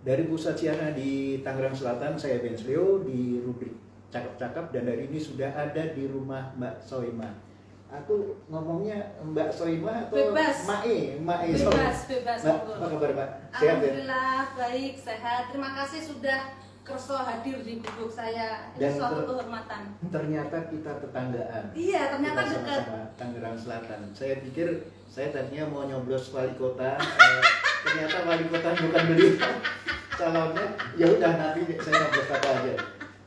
Dari pusat siaran di Tangerang Selatan, saya Ben Leo di rubrik Cakap-Cakap, dan hari ini sudah ada di rumah Mbak Soimah. Aku ngomongnya Mbak Soimah atau bebas. Mae? Bebas. Mbak, apa kabar Mbak? Sehat ya? Alhamdulillah baik, sehat. Terima kasih sudah kerso hadir di gubuk saya. Ini suatu kehormatan. Ternyata kita tetanggaan. Iya, ternyata kita dekat. sama-sama Tangerang Selatan. Saya pikir saya tadinya mau nyoblos wali kota, ternyata wali kota bukan beliau calonnya. Ya udah, nanti saya nyoblos apa aja.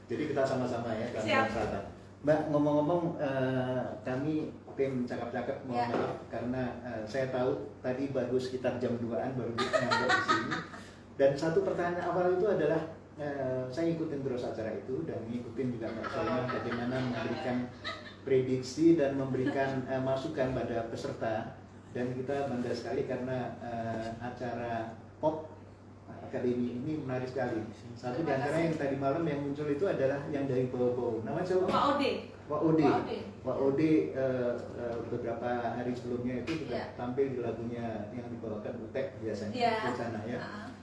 Jadi kita sama-sama ya Tangerang Selatan. Mbak, ngomong-ngomong, kami tim Cakap-Cakap mohon maaf karena saya tahu tadi baru sekitar jam 2-an baru nyampe di sini. Dan satu pertanyaan awal itu adalah saya ngikutin terus acara itu dan ngikutin juga Mbak Soimah bagaimana memberikan prediksi dan memberikan masukan pada peserta, dan kita bangga sekali karena acara POP Akademi ini menarik sekali. Satu di antara yang tadi malam yang muncul itu adalah yang dari Bau-Bau. Nama siapa? Wak Ode. Beberapa hari sebelumnya itu juga tampil di lagunya yang dibawakan Utek biasanya di sana ya.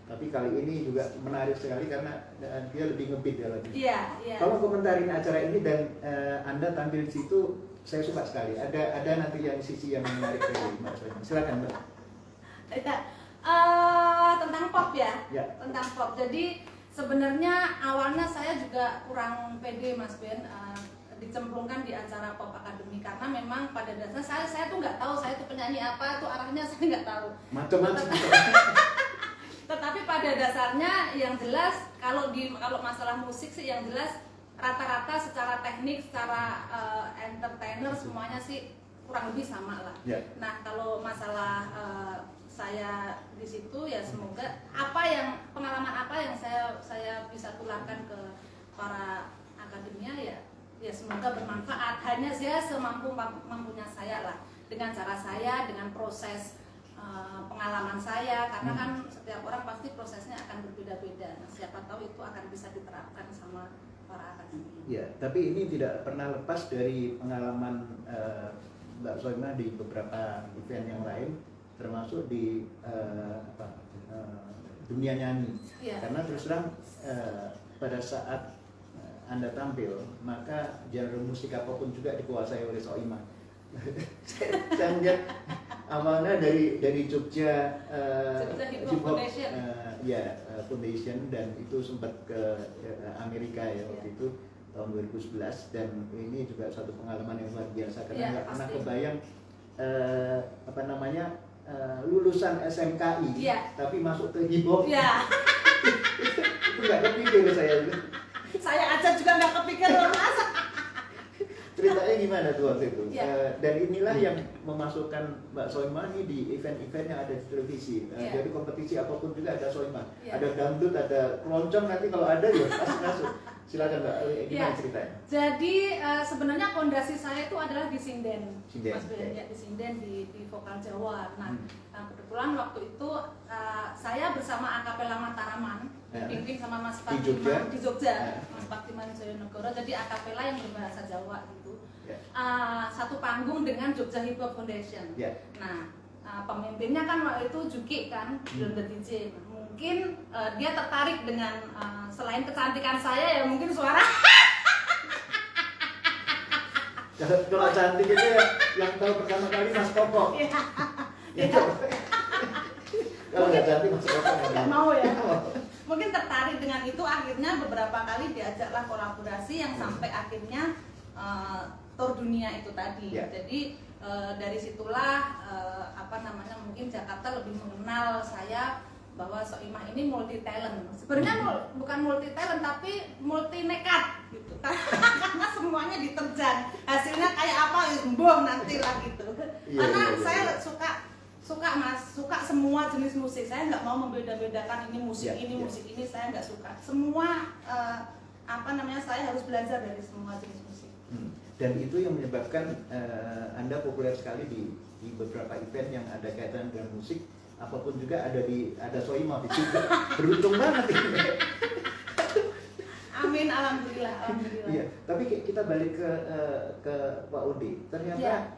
Tapi kali ini juga menarik sekali karena dia lebih ngebeat ya lagi. Kalau komentarin acara ini dan Anda tampil di situ, saya suka sekali. Ada nanti yang sisi yang menarik dari Mbak Soimah. Silakan Mbak. Tentang pop ya? Tentang pop. Jadi sebenarnya awalnya saya juga kurang pede Mas Ben dicemplungkan di acara Pop Academy karena memang pada dasarnya saya tuh nggak tahu saya tuh penyanyi apa, tuh arahnya saya nggak tahu. Macam-macam. Tetapi pada dasarnya yang jelas kalau masalah musik sih yang jelas rata-rata secara teknik, secara entertainer semuanya sih kurang lebih sama lah. Nah kalau masalah saya di situ ya semoga pengalaman apa yang saya bisa tularkan ke para akademia ya semoga bermanfaat. Hanya saya mampunya saya lah, dengan cara saya, dengan proses pengalaman saya, karena kan setiap orang pasti prosesnya akan berbeda-beda. Nah, siapa tahu itu akan bisa diterapkan sama para akademia. Ya, tapi ini tidak pernah lepas dari pengalaman Mbak Soimah di beberapa event yang lain, termasuk di dunia nyanyi. Karena terus terang pada saat Anda tampil, maka genre musik apapun juga dikuasai oleh Soimah. Saya melihat awalnya dari Jogja Hip Hop Foundation, dan itu sempat ke Amerika ya waktu itu tahun 2011, dan ini juga satu pengalaman yang luar biasa karena nggak pernah kebayang lulusan SMKI tapi masuk ke hip hop. Itu nggak kepikir saya aja juga nggak kepikir Mas. Ceritanya gimana tuh waktu itu? Dan inilah yang memasukkan Mbak Soimah ini di event-event yang ada di televisi. Jadi kompetisi apapun juga ada Soimah. Ada dangdut, ada keroncong, nanti kalau ada ya pasti masuk. Silakan Mbak, gimana ceritanya? Jadi sebenarnya fondasi saya itu adalah di Sinden. Mas Ben, di Sinden di vokal Jawa. Nah, kebetulan waktu itu saya bersama Akapela Mataraman, dibimbing sama Mas Paktiman di Jogja, Mas Paktiman Joyonegoro. Jadi Akapela yang berbahasa Jawa gitu. Satu panggung dengan Jogja Hip Hop Foundation. Nah, pemimpinnya kan waktu itu Juki kan, John the DJ. Mungkin dia tertarik dengan selain kecantikan saya ya mungkin suara. Kalau cantik itu ya yang tahu pertama kali Mas Koko. Kalau nggak cantik Mas Koko nggak mau ya. Mungkin tertarik dengan itu, akhirnya beberapa kali diajaklah kolaborasi yang sampai akhirnya tour dunia itu tadi. Jadi dari situlah mungkin Jakarta lebih mengenal saya bahwa Soimah ini multi talent. Sebenarnya bukan multi talent tapi multi nekat gitu. Karena semuanya diterjang. Hasilnya kayak apa boom nanti lah gitu. Karena saya suka semua jenis musik. Saya nggak mau membeda-bedakan ini musik musik ini saya nggak suka. Semua saya harus belajar dari semua jenis musik. Dan itu yang menyebabkan Anda populer sekali di beberapa event yang ada kaitan dengan musik. Apapun juga ada Soimah di situ. Beruntung banget ini. Amin, alhamdulillah. Iya, tapi kita balik ke Pak Udi. Ternyata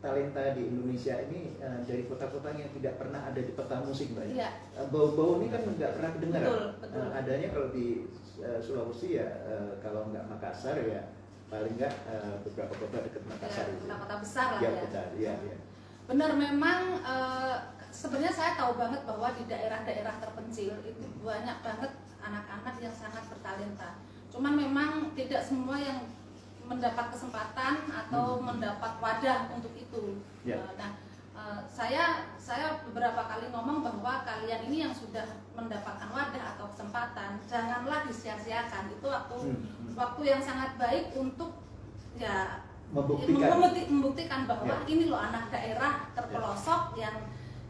talenta di Indonesia ini dari kota-kota yang tidak pernah ada di peta musik, Mbak. Iya. Bau-bau ini kan nggak pernah kedengaran. Betul. Adanya kalau di Sulawesi ya, kalau nggak Makassar ya paling nggak beberapa kota dekat Makassar. Ya, kota-kota besar lah ya. ya. Betul, ya. Benar, memang sebenarnya saya tahu banget bahwa di daerah-daerah terpencil itu banyak banget anak-anak yang sangat bertalenta. Cuman memang tidak semua yang mendapat kesempatan atau mendapat wadah untuk itu. Ya. Nah, saya beberapa kali ngomong bahwa kalian ini yang sudah mendapatkan wadah atau kesempatan, janganlah disia-siakan. Itu waktu yang sangat baik untuk ya membuktikan bahwa ini loh anak daerah terpelosok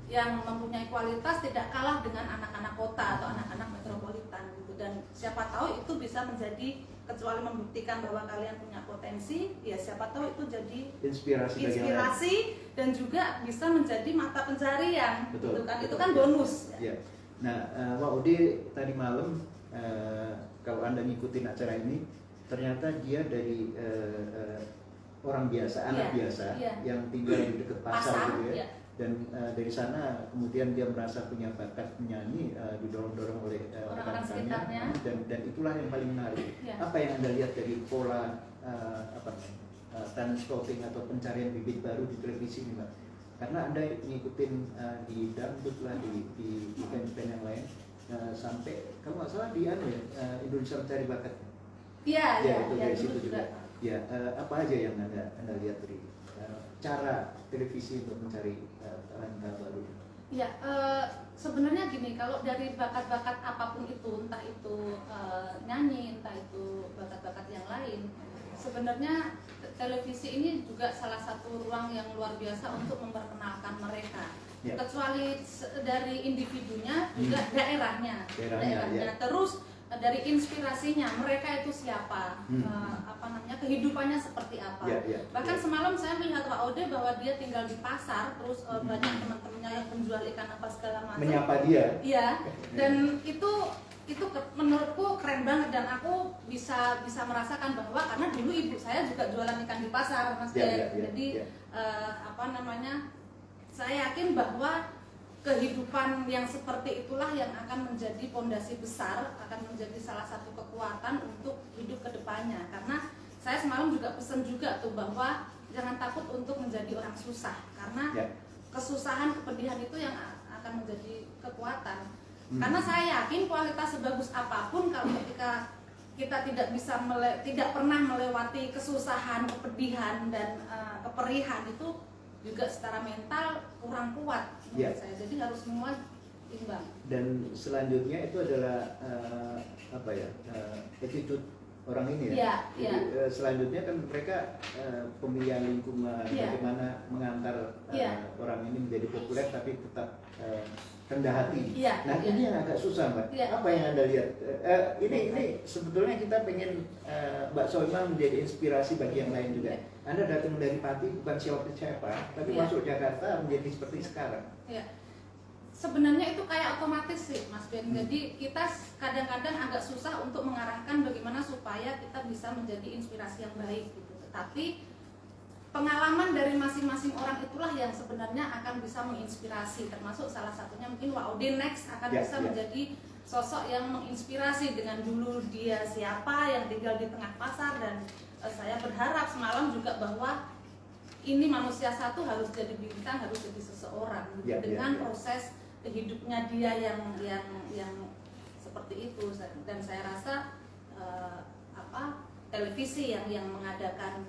yang mempunyai kualitas tidak kalah dengan anak-anak kota atau anak-anak metropolitan gitu. Dan siapa tahu itu bisa menjadi, kecuali membuktikan bahwa kalian punya potensi, ya siapa tahu itu jadi inspirasi dan juga bisa menjadi mata pencarian. Betul, gitu kan. betul, itu kan bonus. Ya. Nah, Wak Ode tadi malam kalau Anda ngikutin acara ini, ternyata dia dari orang biasa, anak biasa yang tinggal di dekat pasar gitu ya. Dan dari sana kemudian dia merasa punya bakat menyanyi, didorong-dorong oleh orang-orang sekitarnya, dan itulah yang paling menarik. Apa yang Anda lihat dari pola talent scouting atau pencarian bibit baru di televisi ini, Mbak? Karena Anda ngikutin di dangdut lah, di event-event yang lain, sampai kalau nggak salah di Indonesia Mencari Bakat. Iya, itu dari situ juga. Ya, apa aja yang Anda lihat dari cara televisi untuk mencari talenta baru? Ya, sebenarnya gini, kalau dari bakat-bakat apapun itu, entah itu nyanyi, entah itu bakat-bakat yang lain, sebenarnya televisi ini juga salah satu ruang yang luar biasa untuk memperkenalkan mereka. Kecuali dari individunya, juga daerahnya. Terus dari inspirasinya, mereka itu siapa, kehidupannya seperti apa. Bahkan semalam saya melihat Wak Ode bahwa dia tinggal di pasar, terus banyak teman-temannya yang penjual ikan apa segala macam. Menyapa dia. Iya, dan itu menurutku keren banget, dan aku bisa merasakan bahwa karena dulu ibu saya juga jualan ikan di pasar, Mas Ben. Jadi saya yakin bahwa kehidupan yang seperti itulah yang akan menjadi fondasi besar, akan menjadi salah satu kekuatan untuk hidup ke depannya. Karena saya semalam juga pesan juga tuh bahwa jangan takut untuk menjadi orang susah, karena kesusahan, kepedihan itu yang akan menjadi kekuatan. Karena saya yakin kualitas sebagus apapun, kalau ketika kita tidak pernah melewati kesusahan, kepedihan dan keperihan, itu juga secara mental kurang kuat menurut saya. Jadi harus semua imbang. Dan selanjutnya itu adalah attitude orang ini ya. Jadi, selanjutnya kan mereka pemilihan lingkungan, bagaimana mengantar orang ini menjadi populer tapi tetap rendah hati. Ini yang agak susah, Mbak. Apa yang Anda lihat? Ini sebetulnya kita pengen Mbak Soimah menjadi inspirasi bagi yang lain juga. Anda datang dari Pati bukan siapa, tapi masuk Jakarta menjadi seperti sekarang. Sebenarnya itu kayak otomatis sih, Mas Ben. Jadi kita kadang-kadang agak susah untuk mengarahkan bagaimana supaya kita bisa menjadi inspirasi yang baik gitu. Tetapi pengalaman dari masing-masing orang itulah yang sebenarnya akan bisa menginspirasi, termasuk salah satunya mungkin Wak Ode next akan bisa menjadi sosok yang menginspirasi dengan dulu dia siapa yang tinggal di tengah pasar. Dan saya berharap semalam juga bahwa ini manusia satu harus jadi bintang, harus jadi seseorang dengan proses hidupnya dia yang seperti itu. Dan saya rasa televisi yang mengadakan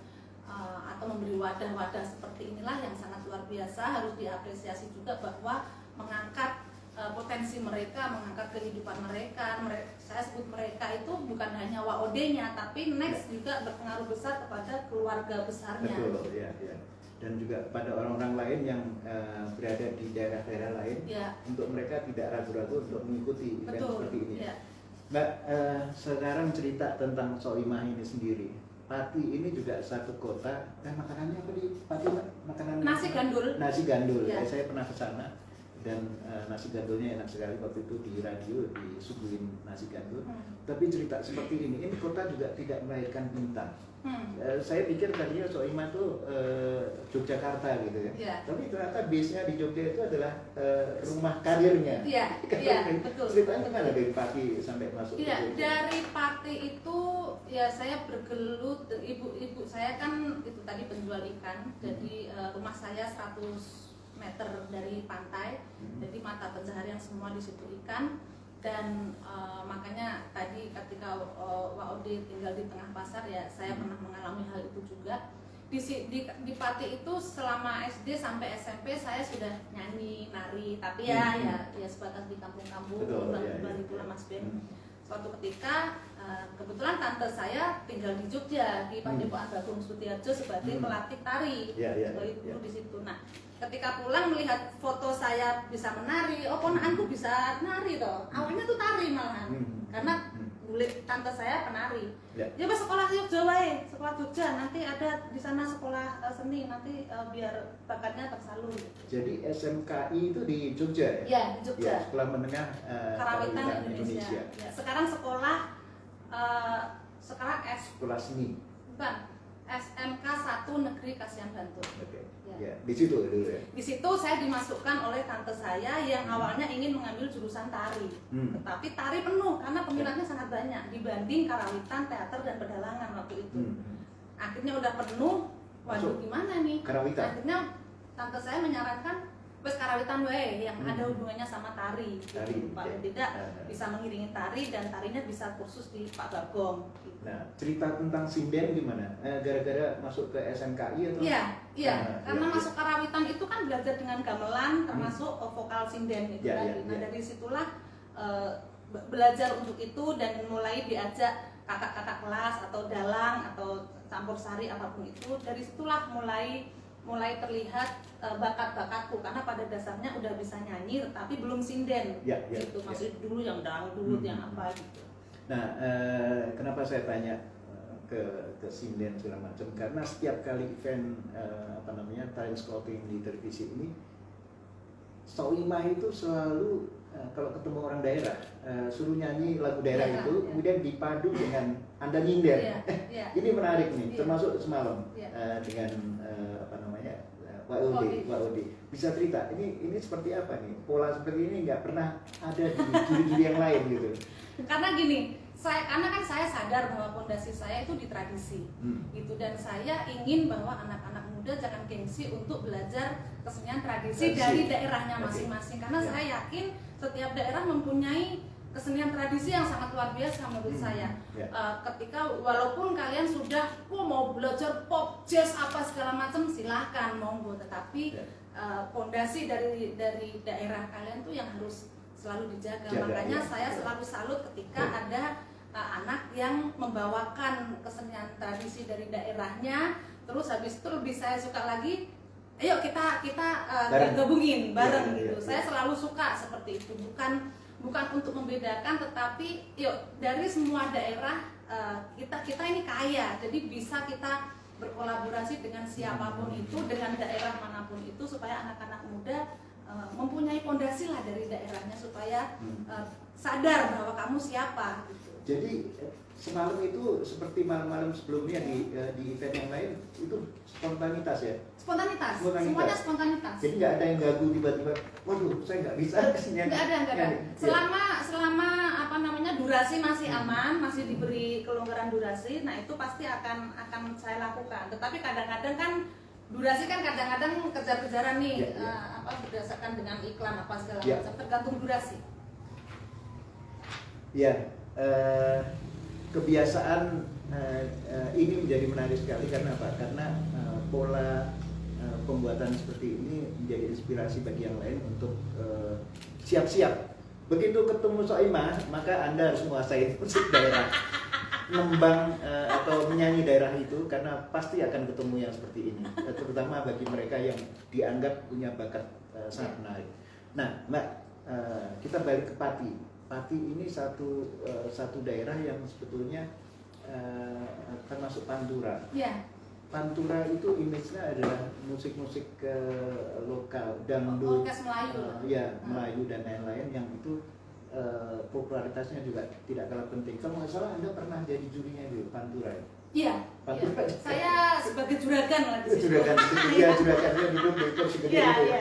atau memberi wadah-wadah seperti inilah yang sangat luar biasa, harus diapresiasi juga bahwa mengangkat potensi mereka, mengangkat kehidupan mereka. Saya sebut mereka itu bukan hanya Wak Ode-nya, tapi next juga berpengaruh besar kepada keluarga besarnya. Betul, ya. Dan juga pada orang-orang lain yang berada di daerah-daerah lain, untuk mereka tidak ragu-ragu untuk mengikuti event seperti ini. Mbak, sekarang cerita tentang Soimah ini sendiri. Pati ini juga satu kota, makanannya apa di Pati, Mbak? Makanan nasi gandul. Nasi gandul, saya pernah ke sana. dan nasi gandulnya enak sekali. Waktu itu di radio disuguhin nasi gandul. Tapi cerita seperti ini kota juga tidak melahirkan bintang. Saya pikir tadinya Soeimah tuh Yogyakarta gitu ya. Yeah. Tapi ternyata base-nya di Jogja itu adalah rumah karirnya. Iya, betul. Ceritanya gimana dari Pati sampai masuk ke Iya, Jogja? dari Pati itu ya saya bergelut. Ibu saya kan itu tadi penjual ikan. Jadi rumah saya 100 meter dari pantai, jadi mata pencaharian semua di situ ikan. Dan makanya tadi ketika Wak Ode tinggal di tengah pasar ya saya pernah mengalami hal itu juga. Di Pati itu selama SD sampai SMP saya sudah nyanyi, nari, tapi ya sebatas di kampung-kampung, di Pulau Mas Ben. Suatu ketika kebetulan tante saya tinggal di Jogja di Padepokan Bagong Sutiarjo sebagai pelatih tari, sebagai guru di situ. Nah, ketika pulang melihat foto saya bisa menari, oh ponakanku bisa nari toh. Awalnya tuh tari malahan, karena kulit tante saya penari. Ya pas sekolah Jogja wae, sekolah Jogja, nanti ada di sana sekolah seni, nanti biar bakatnya tersalur. Jadi SMKI itu di Jogja ya? Iya, di Jogja. Ya, Sekolah Menengah Karawitan Indonesia. Ya, sekarang sekolah Sekolah Seni. Bukan, SMK 1 Negeri Kasihan Bantul. Oke. Ya. Ya, di situ dulu ya. Di situ saya dimasukkan oleh tante saya yang awalnya ingin mengambil jurusan tari. Tetapi tari penuh karena peminatnya sangat banyak dibanding karawitan, teater dan pedalangan waktu itu. Akhirnya udah penuh, waduh gimana nih? Karawitan. Akhirnya tante saya menyarankan wes karawitan wae yang ada hubungannya sama tari. Paling tidak bisa mengiringi tari dan tarinya bisa kursus di Pak Bagong. Gitu. Nah, cerita tentang sinden gimana? Gara-gara masuk ke SMKI atau? Iya, karena masuk karawitan itu kan belajar dengan gamelan termasuk vokal sinden itu tadi. Nah, dari situlah belajar untuk itu dan mulai diajak kakak-kakak kelas atau dalang atau campur sari apapun itu. Dari situlah mulai terlihat bakat-bakatku karena pada dasarnya udah bisa nyanyi tapi belum sinden. Gitu. Masih dulu yang dangdut yang apa gitu. Nah, kenapa saya tanya ke sinden segala macam? Karena setiap kali event talent scouting di televisi ini, Soeimah itu selalu kalau ketemu orang daerah suruh nyanyi lagu daerah itu, kemudian dipadu dengan Anda nyinden. Ini menarik nih, termasuk semalam dengan Wak Ode. Bisa cerita, ini seperti apa nih? Pola seperti ini nggak pernah ada di juri-juri yang lain gitu. Karena gini, karena kan saya sadar bahwa fondasi saya itu di tradisi, gitu, dan saya ingin bahwa anak-anak muda jangan gengsi untuk belajar kesenian tradisi dari daerahnya masing-masing. Karena saya yakin setiap daerah mempunyai kesenian tradisi yang sangat luar biasa menurut saya. Ketika walaupun kalian sudah mau belajar pop, jazz apa segala macam silahkan monggo, tetapi fondasi dari daerah kalian tuh yang harus selalu dijaga. Makanya saya selalu salut ketika ada anak yang membawakan kesenian tradisi dari daerahnya, terus habis itu lebih saya suka lagi, ayo kita gabungin bareng gitu. Saya selalu suka seperti itu, bukan untuk membedakan, tetapi yuk dari semua daerah kita ini kaya, jadi bisa kita berkolaborasi dengan siapapun itu, dengan daerah manapun itu, supaya anak-anak muda mempunyai fondasi lah dari daerahnya, supaya sadar bahwa kamu siapa gitu. Jadi semalam itu seperti malam-malam sebelumnya di event yang lain itu spontanitas ya? Spontanitas. Semuanya spontanitas. Jadi nggak ada yang gagu tiba-tiba, waduh saya nggak bisa kesenian. Nggak ada. Selama durasi masih aman, masih diberi kelonggaran durasi, nah itu pasti akan saya lakukan. Tetapi kadang-kadang kan durasi kan kadang-kadang kejar-kejaran nih, berdasarkan dengan iklan apa segala macam, tergantung durasi. Kebiasaan ini menjadi menarik sekali karena apa? Karena pola pembuatan seperti ini menjadi inspirasi bagi yang lain untuk siap-siap. Begitu ketemu Soeimah, maka Anda harus menguasai musik daerah, nembang atau menyanyi daerah itu, karena pasti akan ketemu yang seperti ini. Terutama bagi mereka yang dianggap punya bakat sangat menarik. Nah, Mbak, kita balik ke Pati. Pati ini satu daerah yang sebetulnya termasuk Pantura. Pantura itu image-nya adalah musik-musik lokal, dangdut, Orkes Melayu. ya Melayu dan lain-lain yang itu popularitasnya juga tidak kalah penting. Kalau nggak salah Anda pernah jadi jurinya di Pantura ya? Iya. Pantura. Iya. Saya sebagai juragan lah di situ. Juragan di situ, ya juragannya duduk di kursi gede Iya, itu. iya,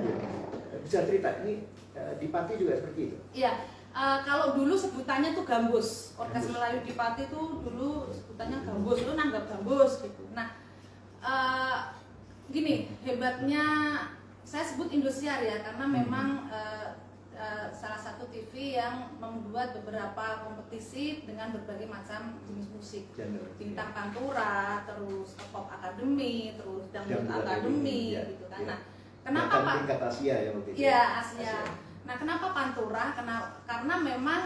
Iya. Bisa cerita ini di Pati juga seperti itu? Iya. Kalau dulu sebutannya tuh gambus, Orkes Gambus. Melayu di Pati tuh dulu sebutannya gambus, lu nanggap gambus gitu. Nah, gini hebatnya saya sebut Indosiar ya, karena memang salah satu TV yang membuat beberapa kompetisi dengan berbagai macam jenis musik, Bintang Pantura, terus Pop Academy, terus Dangdut Academy, ya, gitu kan. ya. Nah, kenapa Pak? Tingkat Asia ya waktu itu? Iya, Asia. Nah, kenapa Pantura? Karena memang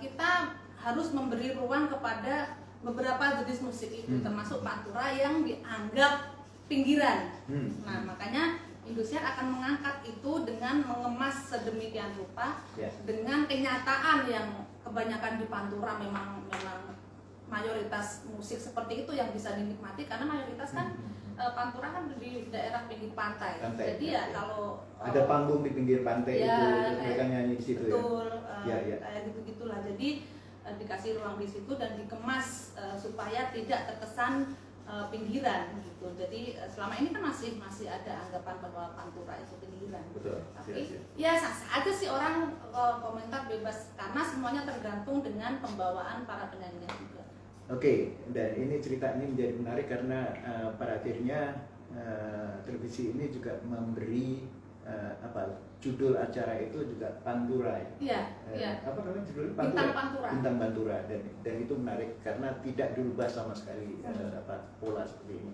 kita harus memberi ruang kepada beberapa jenis musik itu, termasuk Pantura yang dianggap pinggiran. Nah, makanya Indosiar akan mengangkat itu dengan mengemas sedemikian rupa, dengan kenyataan yang kebanyakan di Pantura memang mayoritas musik seperti itu yang bisa dinikmati, karena mayoritas kan Pantura kan di daerah pinggir pantai. Jadi ya kalau ada panggung di pinggir pantai ya, itu mereka nyanyi di situ. betul, ya. Kayak gitu-gitulah. Jadi dikasih ruang di situ dan dikemas supaya tidak terkesan pinggiran gitu. Jadi selama ini kan masih ada anggapan bahwa Pantura itu pinggiran. Betul. Tapi ya sah-sah aja sih orang komentar bebas, karena semuanya tergantung dengan pembawaan para penyanyinya juga. Oke, dan ini cerita ini menjadi menarik karena pada akhirnya televisi ini juga memberi judul acara itu juga Pantura ya. Iya, iya. Apa namanya judulnya? Bintang Pantura. Bintang Pantura, dan itu menarik karena tidak dirubah sama sekali pola seperti ini.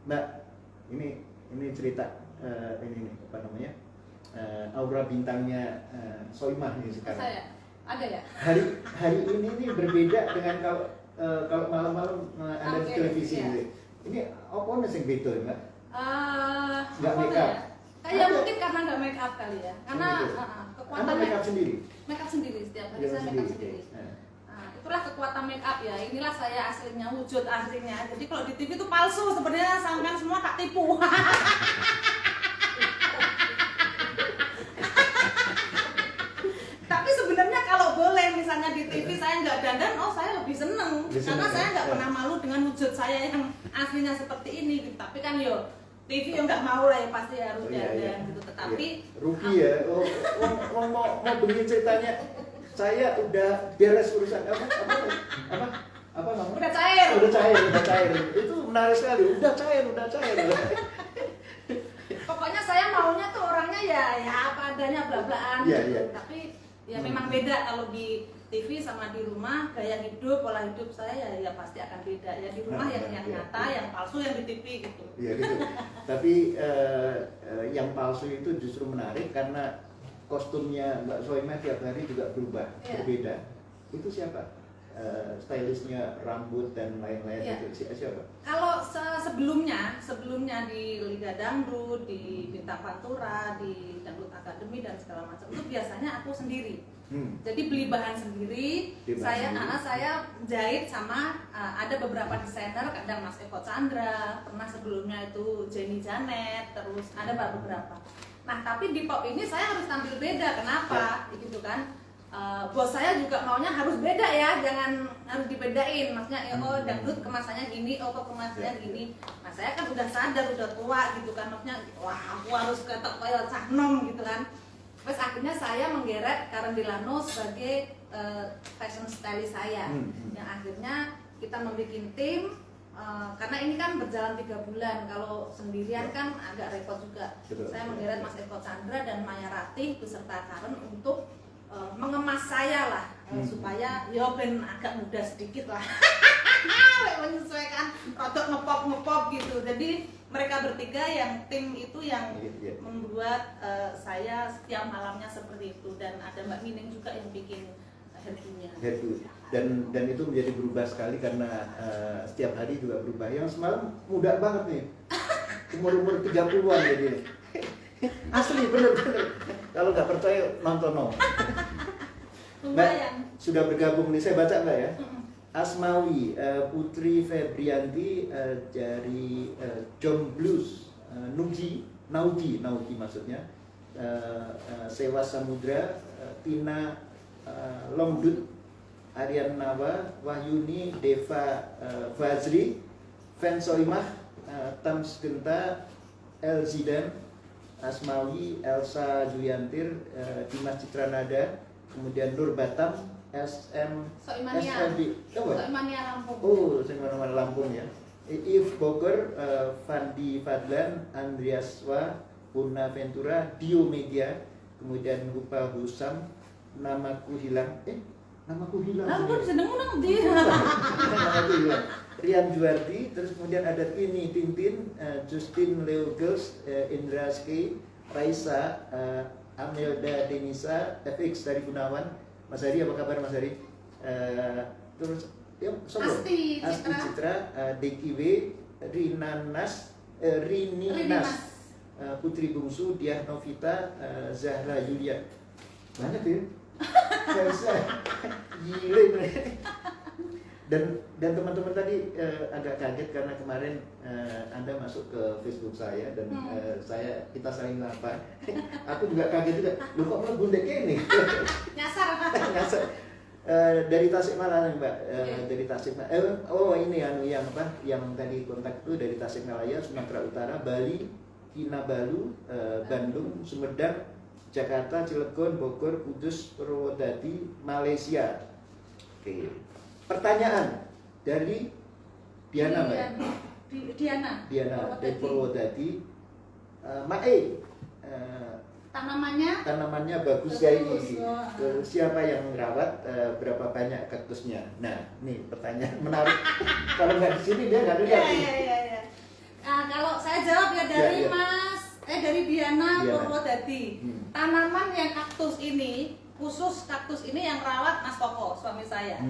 Mbak, ini cerita ini nih, apa namanya? Aura bintangnya Soimah nih sekarang. Saya ada ya. Hari ini nih berbeda dengan kalau malam-malam Anda di televisi iya. gitu. Ini apa sing beda Mbak? Nggak Apa make ya? up? Kayak mungkin karena nggak make up kali ya. Karena kekuatan Anda make up sendiri? Make up sendiri, setiap hari saya make up sendiri. Nah, itulah kekuatan make up ya. Inilah saya aslinya, wujud aslinya. Jadi kalau di TV itu palsu, sebenarnya sampean semua tak tipu. Tapi sebenarnya kalau boleh misalnya di TV saya nggak dandan, saya lebih seneng. Karena saya nggak pernah malu dengan wujud saya yang aslinya seperti ini. Gitu. Tapi kan TV yang nggak mau lah ya, pasti harus dandan gitu. Tetapi Rugi ya. Mau begini ceritanya. Saya udah beres urusan apa namanya? udah cair. Udah cair. Itu menarik sekali. Udah cair. Pokoknya saya maunya tuh orangnya ya apa adanya, bla-blaan Iya, gitu. iya. Tapi ya memang beda kalau di TV sama di rumah, gaya hidup, pola hidup saya ya pasti akan beda. Ya di rumah yang nyata, yang palsu yang di TV gitu. Iya gitu. Tapi yang palsu itu justru menarik karena kostumnya Mbak Soimah tiap hari juga berubah, berbeda. Itu siapa? Stylistnya, rambut dan lain-lain itu siapa? Kalau sebelumnya di Liga Dangdut, di Bintang Pantura, di Dangdut Academy dan segala macam itu biasanya aku sendiri. Jadi beli bahan sendiri. Saya jahit sama ada beberapa desainer, kadang Mas Eko Chandra, pernah sebelumnya itu Jenny Janet, terus ada beberapa. Nah tapi di pop ini saya harus tampil beda. Kenapa? Gitu kan? Bos saya juga maunya harus beda ya, jangan harus dibedain. Maksudnya dangdut kemasannya gini, kok kemasannya gini. Nah saya kan udah sadar, udah tua gitu kan. Maksudnya wah aku harus ketok kayak cah nom gitu kan. Terus akhirnya saya menggeret Karen Delano sebagai fashion stylist saya. Yang akhirnya kita membuat tim. Karena ini kan berjalan 3 bulan, kalau sendirian kan agak repot juga. Saya menggeret Mas Eko Chandra dan Maya Ratih beserta Karen untuk mengemas saya lah, supaya ben agak muda sedikit lah. Menyesuaikan rodok ngepop gitu. Jadi mereka bertiga yang tim itu yang membuat saya setiap malamnya seperti itu, dan ada Mbak Mining juga yang bikin hairdo-nya. Dan itu menjadi berubah sekali karena setiap hari juga berubah. Yang semalam muda banget nih, umur 30-an jadi. Asli bener. Kalau nggak percaya nonton. Mbak sudah bergabung nih, saya baca Mbak ya. Asmawi, Putri Febrianti dari Jom Blues, Nauji maksudnya, Sewa Samudra, Tina Longdut, Aryan Nawa, Wahyuni, Deva Fazri, Fen Soimah, Tams Genta, El Zidan, Asmawi, Elsa Juyantir, Dimas Citranada, kemudian Nur Batam, SMD, Soimania Lampung. oh, Soimania Lampung ya. If Bogor, Fandi Fadlan, Andreaswa, Purna Ventura, Dio Media, kemudian Rupa Husam, Namaku Hilang, namaku hilang. Lampung seneng nang ndi? Namaku hilang. Rian Juardi, terus kemudian ada Tini Tintin, Justin Leo Girls, Indra Ski, Raisa, Amelda Denisa, FX dari Gunawan. Mas Hari, apa kabar Mas Hari? Terus yuk, Asti Citra, Deki W, Rini Nas, Putri Bungsu, Diah Novita, Zahra Yulia. Banyak ya? Gile dan teman-teman tadi agak kaget karena kemarin Anda masuk ke Facebook saya dan kita saling lapar. Aku juga kaget juga. Lu kok malah bundek ini? Nyasar. Nyasar. Dari Tasikmalaya Mbak, dari Tasikmalaya. Oh ini yang apa? Yang tadi kontak itu dari Tasikmalaya, Sumatera Utara, Bali, Kinabalu, Bandung, Sumedang, Jakarta, Cilegon, Bogor, Kudus, Purwodadi, Malaysia. Oke. Pertanyaan dari Diana Mbak. Diana dari Purwodadi. Mae. Tanamannya bagus ya ini. Siapa yang merawat? Berapa banyak kaktusnya? Nah, nih pertanyaan menarik. Kalau nggak di sini dia nggak lihat. Iya. Kalau saya jawab ya dari dari Diana Purwodadi. Tanaman yang kaktus ini, khusus kaktus ini yang rawat Mas Koko, suami saya.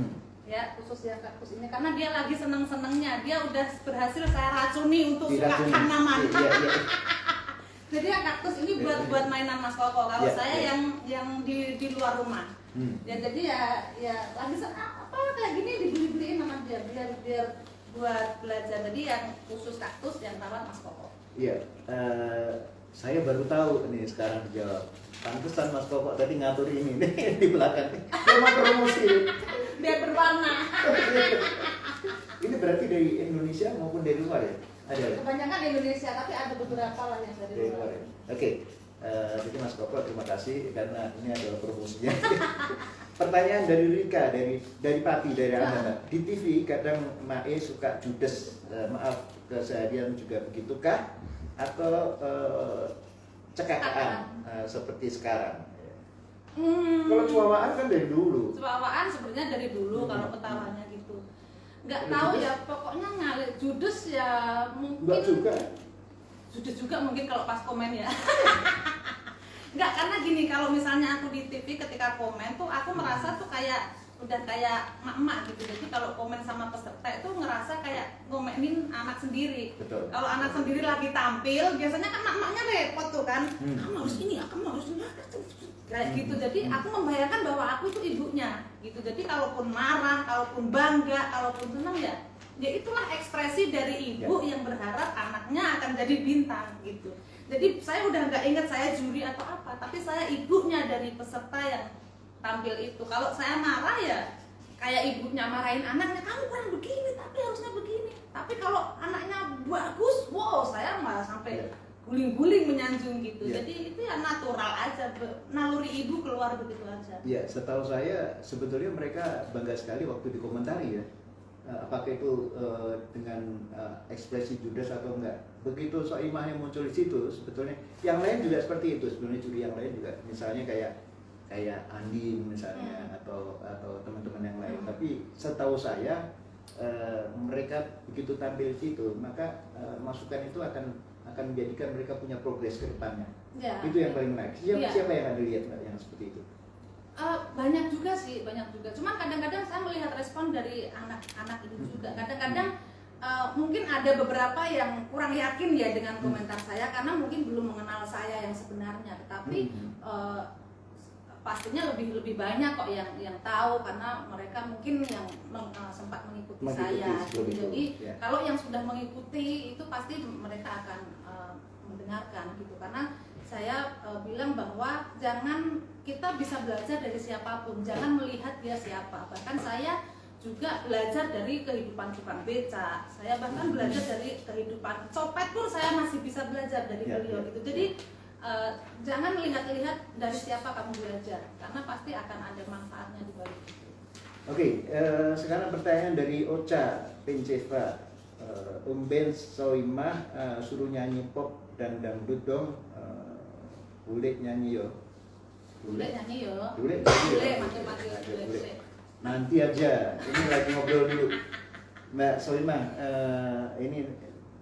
Ya, khusus yang kaktus ini karena dia lagi seneng-senengnya. Dia udah berhasil saya racuni untuk suka tanaman. Iya. Jadi yang kaktus ini buat mainan Mas Koko. Kalau saya yang di luar rumah. Ya jadi ya lagi apa kayak gini dibeli-beliin sama dia biar buat belajar. Jadi yang khusus kaktus yang rawat Mas Koko. Iya. Saya baru tahu nih sekarang dijawab. Pantesan Mas Koko tadi ngatur ini nih di belakang. Dia mau promosi. Biar berwarna. Ini berarti dari Indonesia maupun dari luar ya? Ada ya? Kebanyakan Indonesia, tapi ada beberapa lah yang dari luar. Ya? Oke. Jadi Mas Koko terima kasih karena ini adalah promosinya. Pertanyaan dari Rika, dari Pati, dari Anda. Di TV kadang Mae suka judes. Maaf, keseharian juga begitukah? Atau cekakaan seperti sekarang? Kalau cuawaan kan dari dulu. Cuawaan sebenarnya dari dulu kalau ketawanya gitu. Nggak tahu ya, pokoknya ngalir judes ya mungkin. Nggak juga. Judes juga mungkin kalau pas komen ya. Nggak, karena gini, kalau misalnya aku di TV ketika komen tuh aku merasa tuh udah kayak emak-emak gitu. Jadi kalau komen sama peserta itu ngerasa kayak ngomenin anak sendiri. Betul. Kalau anak sendiri lagi tampil, biasanya kan emak-emaknya repot tuh kan. Kamu harus ini, kamu harus ini. Kayak gitu. Jadi aku membayangkan bahwa aku itu ibunya gitu. Jadi kalaupun marah, kalaupun bangga, kalaupun senang ya itulah ekspresi dari ibu yang berharap anaknya akan jadi bintang gitu. Jadi saya udah nggak ingat saya juri atau apa, tapi saya ibunya dari peserta yang tampil itu. Kalau saya marah ya kayak ibunya marahin anaknya, kamu kurang begini, tapi harusnya begini. Tapi kalau anaknya bagus, wow, saya malah sampai guling-guling menyanjung gitu. Jadi itu ya natural aja, naluri ibu keluar begitu aja. Iya, setahu saya sebetulnya mereka bangga sekali waktu dikomentari ya. Apakah itu dengan ekspresi judes atau enggak. Begitu Soimah yang muncul di situ, sebetulnya yang lain juga seperti itu. Sebenarnya juri yang lain juga, misalnya kayak Andi misalnya atau teman-teman yang lain. Tapi setahu saya mereka begitu tampil di situ, maka masukan itu akan menjadikan mereka punya progres ke depannya. Ya. Itu yang paling menarik. Siapa yang Anda lihat Mbak yang seperti itu? Banyak juga sih, banyak juga. Cuman kadang-kadang saya melihat respon dari anak-anak itu juga. Kadang-kadang mungkin ada beberapa yang kurang yakin ya dengan komentar saya karena mungkin belum mengenal saya yang sebenarnya. Tetapi pastinya lebih banyak kok yang tahu, karena mereka mungkin yang sempat mengikuti saya. Jadi ya. kalau yang sudah mengikuti itu pasti mereka akan mendengarkan gitu, karena saya bilang bahwa jangan, kita bisa belajar dari siapapun, jangan melihat dia siapa. Bahkan saya juga belajar dari kehidupan tukang beca, saya bahkan belajar dari kehidupan copet pun saya masih bisa belajar dari beliau gitu. Jadi jangan lihat-lihat dari siapa kamu belajar, karena pasti akan ada manfaatnya di balik itu. Oke, sekarang pertanyaan dari Ocha Penceva. Ben Soimah suruh nyanyi pop dan dangdut dong. Boleh nyanyi yo. Boleh nyanyi yo. Boleh. Boleh. Nanti aja. Ini lagi ngobrol dulu. Mbak Soimah, ini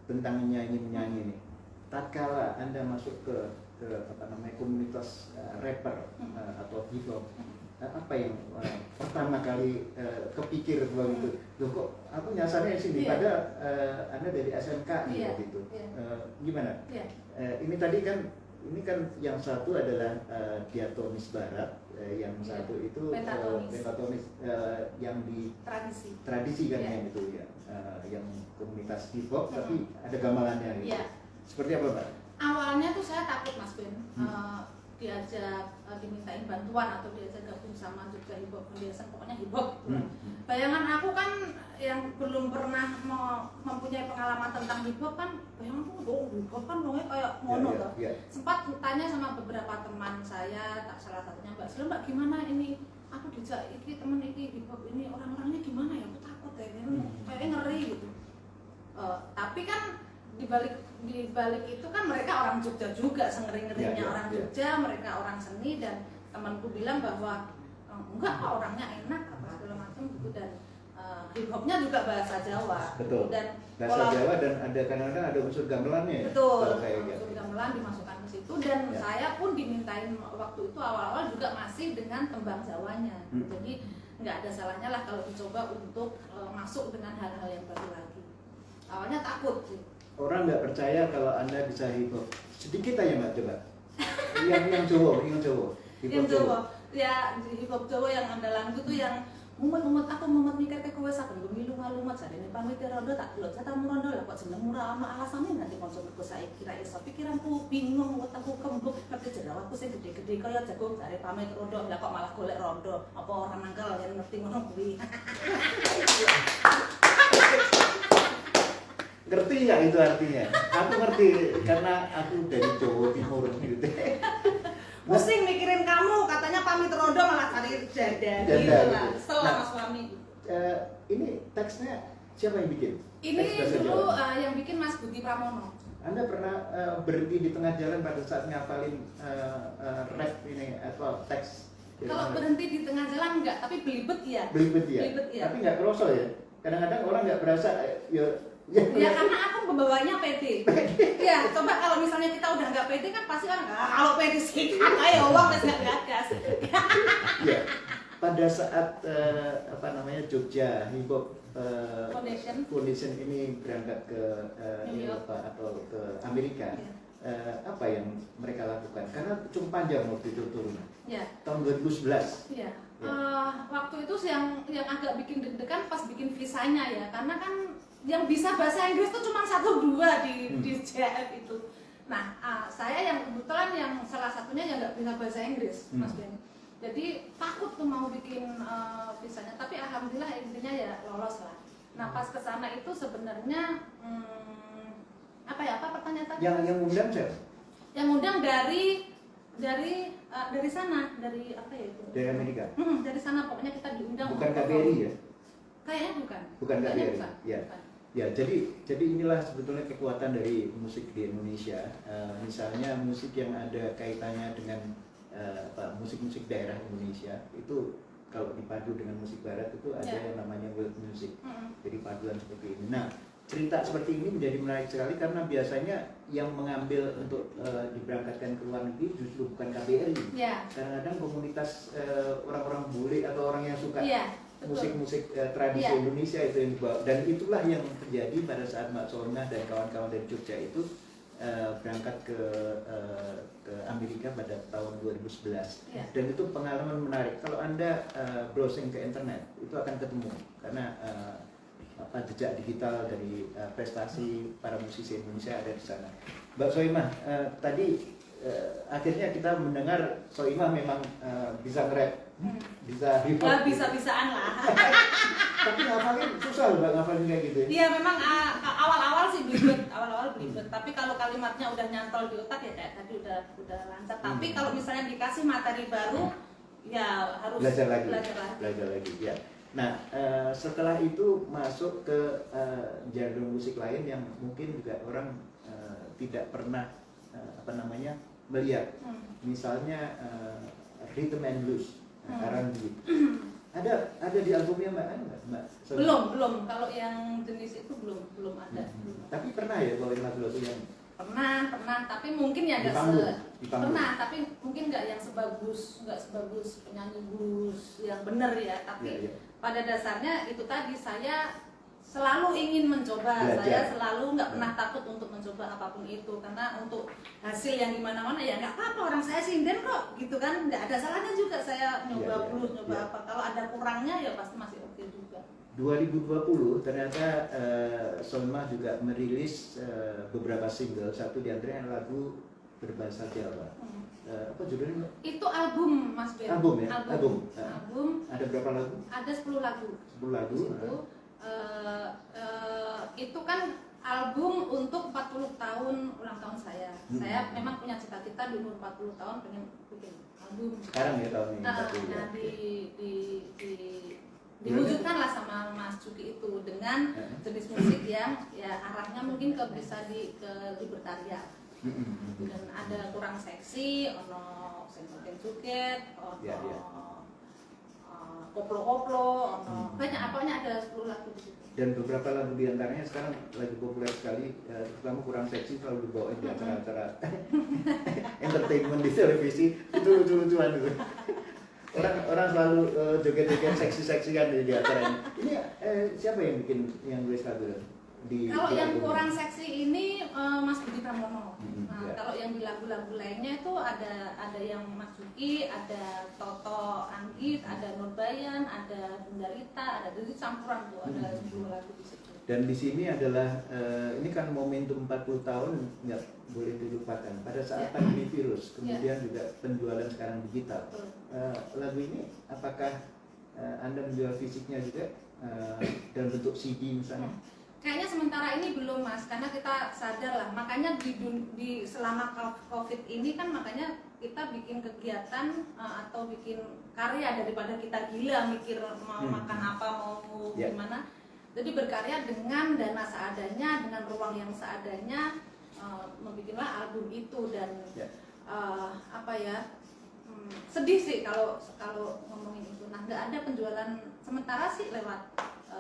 tentang menyanyi nih. Tatkala Anda masuk ke apa namanya komunitas rapper atau hip hop, apa yang pertama kali kepikir bahwa itu, loh kok aku nyasarnya di sini, padahal Anda dari SMK gitu. Gimana? Ini tadi kan, ini kan yang satu adalah diatonis barat, yang satu itu pentatonis yang di tradisi kan yang itu ya, yang komunitas hip hop tapi ada gamelannya gitu. Seperti apa, Pak? Awalnya tuh saya takut, Mas Ben, diajak dimintain bantuan atau diajak gabung sama Jogja Hip Hop Foundation, pokoknya hip hop. Bayangan aku kan yang belum pernah mempunyai pengalaman tentang hip hop kan, bayangan aku hip hop kan dongnya kayak mono toh. Sempat tanya sama beberapa teman saya, salah satunya Mbak Sila, Mbak gimana ini? Aku dijak iki temen iki hip hop ini, orang-orangnya gimana ya? Aku takut ya, kayaknya ngeri gitu. Tapi kan di balik itu kan mereka orang Jogja juga, sengering-ngeringnya orang Jogja, mereka orang seni, dan temanku bilang bahwa enggak kok, orangnya enak apa segala macam gitu, dan hip hopnya juga bahasa Jawa. Betul. Dan bahasa Jawa dan ada kadang-kadang ada unsur gamelannya. Betul. Unsur gamelan dimasukkan ke situ, dan saya pun dimintain waktu itu awal-awal juga masih dengan tembang Jawanya. Jadi nggak ada salahnya lah kalau dicoba untuk masuk dengan hal-hal yang baru lagi. Awalnya takut sih. Orang nggak percaya kalau Anda bisa hip hop. Sedikit aja Mbak, coba. yang Jawa. Yang Jawa. Ya, hip hop Jawa yang andalanku tuh yang mumet aku mikir ke kowe saben bengi lunga-lunga jarene pamit rondo tak delok jatamu rondo lah kok jeneng murah ama alasane nanti koncoku saiki kira iso pikiranku bingung wetengku kembung ngerti jero aku sing gede-gede kaya jagung jare pamit rondo lah kok malah golek rondo apa ora nangkel yen ngerti ngono kuwi. Ngerti nggak itu artinya? Aku ngerti karena aku dari Jawa Timur gitu. Pusing mikirin kamu, katanya pamit rondo malah cari janda gitu lah. Setelah Mas Suami. Ini teksnya siapa yang bikin? Ini dulu yang bikin Mas Budi Pramono. Anda pernah berhenti di tengah jalan pada saat ngapalin rap ini atau teks? Kalau berhenti di tengah jalan enggak, tapi belibet ya. Belibet ya. Tapi nggak kerosol ya. Kadang-kadang orang nggak berasa ya karena aku membawanya pede. Ya, coba kalau misalnya kita udah nggak pede kan pasti orang kalau pede sih ayo uang masih nggak gagas. Ya, pada saat Jogja Hip Hop Foundation ini berangkat ke Eropa atau ke Amerika, apa yang mereka lakukan? Karena cukup panjang waktu itu turunnya. Ya. Tahun 2011. Iya. Waktu itu yang agak bikin deg-degan pas bikin visanya ya, karena kan yang bisa bahasa Inggris tuh cuma 1-2 di JF itu. Nah, saya yang kebetulan yang salah satunya yang nggak bisa bahasa Inggris, Mas Ben. Jadi takut tuh mau bikin visanya, tapi alhamdulillah intinya ya lolos lah. Nah, pas kesana itu sebenarnya apa pertanyaan tadi? Yang undang siapa? Yang undang dari sana, dari apa ya itu? Dari Amerika. Dari sana pokoknya kita diundang. Bukan KBRI ya? Kayaknya bukan. Bukan KBRI. Bukan. Ya. Bukan. Ya, jadi inilah sebetulnya kekuatan dari musik di Indonesia. Misalnya musik yang ada kaitannya dengan musik-musik daerah Indonesia itu kalau dipadu dengan musik barat itu ada yang namanya world music. Jadi paduan seperti ini. Nah, cerita seperti ini menjadi menarik sekali karena biasanya yang mengambil untuk diberangkatkan ke luar negeri justru bukan KBRI. Kadang-kadang komunitas orang-orang bule atau orang yang suka musik-musik tradisi Indonesia itu yang dibawa, dan itulah yang terjadi pada saat Mbak Solna dan kawan-kawan dari Jogja itu berangkat ke Amerika pada tahun 2011 Ya. dan itu pengalaman menarik. Kalau Anda browsing ke internet itu akan ketemu karena jejak digital dari prestasi para musisi Indonesia ada di sana. Mbak Soimah, tadi akhirnya kita mendengar Soimah memang bisa nge-rap, bisa hip hop. Bisa-bisaan lah. Tapi ngafalin susah loh Mbak, ngafalin kayak gitu. Iya memang awal-awal sih belibet, tapi kalau kalimatnya udah nyantol di otak ya kayak tadi udah lancar. Tapi kalau misalnya dikasih materi baru, ya harus belajar belajar lagi. Ya. Nah, setelah itu masuk ke genre musik lain yang mungkin juga orang tidak pernah melihat. Misalnya rhythm and blues, R&B. Ada di albumnya Mbak? Belum. Kalau yang jenis itu belum ada. Tapi pernah ya bawain lagu-lagu yang Pernah. Tapi mungkin ya di nggak panggung. pernah. Tapi mungkin nggak sebagus penyanyi blues yang bener ya. Tapi pada dasarnya itu tadi saya selalu ingin mencoba. Belajar. Saya selalu nggak pernah takut untuk mencoba apapun itu karena untuk hasil yang dimana-mana ya nggak apa-apa, orang saya sinden kok gitu kan, nggak ada salahnya juga saya nyoba blues, nyoba apa. Kalau ada kurangnya ya pasti masih oke juga. 2020 ternyata Soimah juga merilis beberapa single, satu diantaranya lagu berbahasa Jawa. Apa judulnya? Itu album Mas Ben. Album ya? Album. Ada berapa lagu? Ada 10 lagu. 10 lagu. Itu kan album untuk 40 tahun ulang tahun saya. Saya memang punya cita-cita di umur 40 tahun pengen bikin album. Sekarang ya tahun ini. Nah, diwujudkanlah sama Mas Cuki itu dengan jenis musik yang ya arahnya mungkin bisa ke libertaria. Dan ada kurang seksi, ono sing suket, ono koplo-koplo, banyak ada 10 lagu di situ. Dan beberapa lagu diantaranya sekarang lagi populer sekali, terutama kurang seksi selalu dibawain di acara-acara entertainment di televisi, itu lucu-lucuan itu. Orang selalu joget-joget seksi-seksikan di acara ini. Ini siapa yang bikin yang nulis lagu? Kalau yang kurang seksi ini Mas Budi Pramono. Ya. Kalau yang di lagu-lagu lainnya itu ada yang Mas Juki, ada Toto Anggit, ada Nurbayan, ada Bunda Rita, ada jadi campuran tuh, ada 10 lagu di situ. Dan di sini adalah ini kan momentum 40 tahun nggak boleh dilupakan. Pada saat pandemi virus, kemudian juga penjualan sekarang digital. Lagu ini apakah Anda menjual fisiknya juga dalam bentuk CD misalnya? Kayaknya sementara ini belum Mas, karena kita sadar lah, makanya di selama COVID ini kan makanya kita bikin kegiatan atau bikin karya daripada kita gila mikir mau makan apa, mau gimana. Jadi berkarya dengan dana seadanya, dengan ruang yang seadanya, membuatlah album itu dan sedih sih kalau ngomongin itu. Nah, nggak ada penjualan sementara sih lewat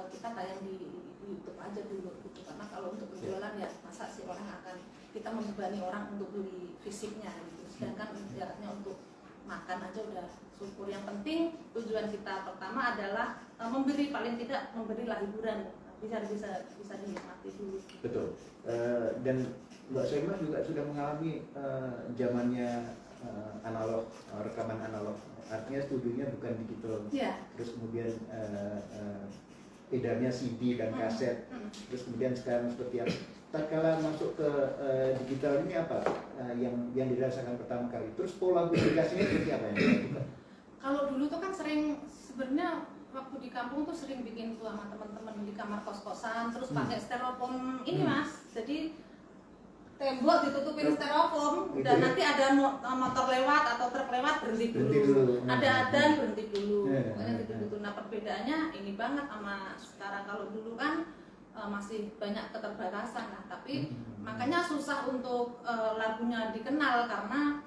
kita tayang di YouTube aja dulu gitu, karena kalau untuk penjualan ya masa sih orang akan kita membebani orang untuk beli fisiknya gitu, sedangkan ibaratnya untuk makan aja udah syukur. Yang penting tujuan kita pertama adalah paling tidak memberilah hiburan, bisa dinikmati dulu. Betul. Dan Mbak Soimah juga sudah mengalami zamannya analog, rekaman analog, artinya studionya bukan digital. Terus kemudian edarnya CD dan kaset, terus kemudian sekarang seperti apa? Tatkala masuk ke digital ini apa yang dirasakan pertama kali? Terus pola komunikasinya seperti apa yang dilakukan? Kalau dulu tuh kan sering sebenarnya waktu di kampung tuh sering bikin tuh sama teman-teman di kamar kos-kosan, terus pakai styrofoam ini Mas, jadi tembok ditutupin styrofoam dan nanti ada motor lewat atau truk lewat berhenti dulu. Ada adzan berhenti dulu. Pokoknya gitu. Nah, perbedaannya ini banget sama sekarang. Kalau dulu kan masih banyak keterbatasan. Nah, tapi makanya susah untuk lagunya dikenal karena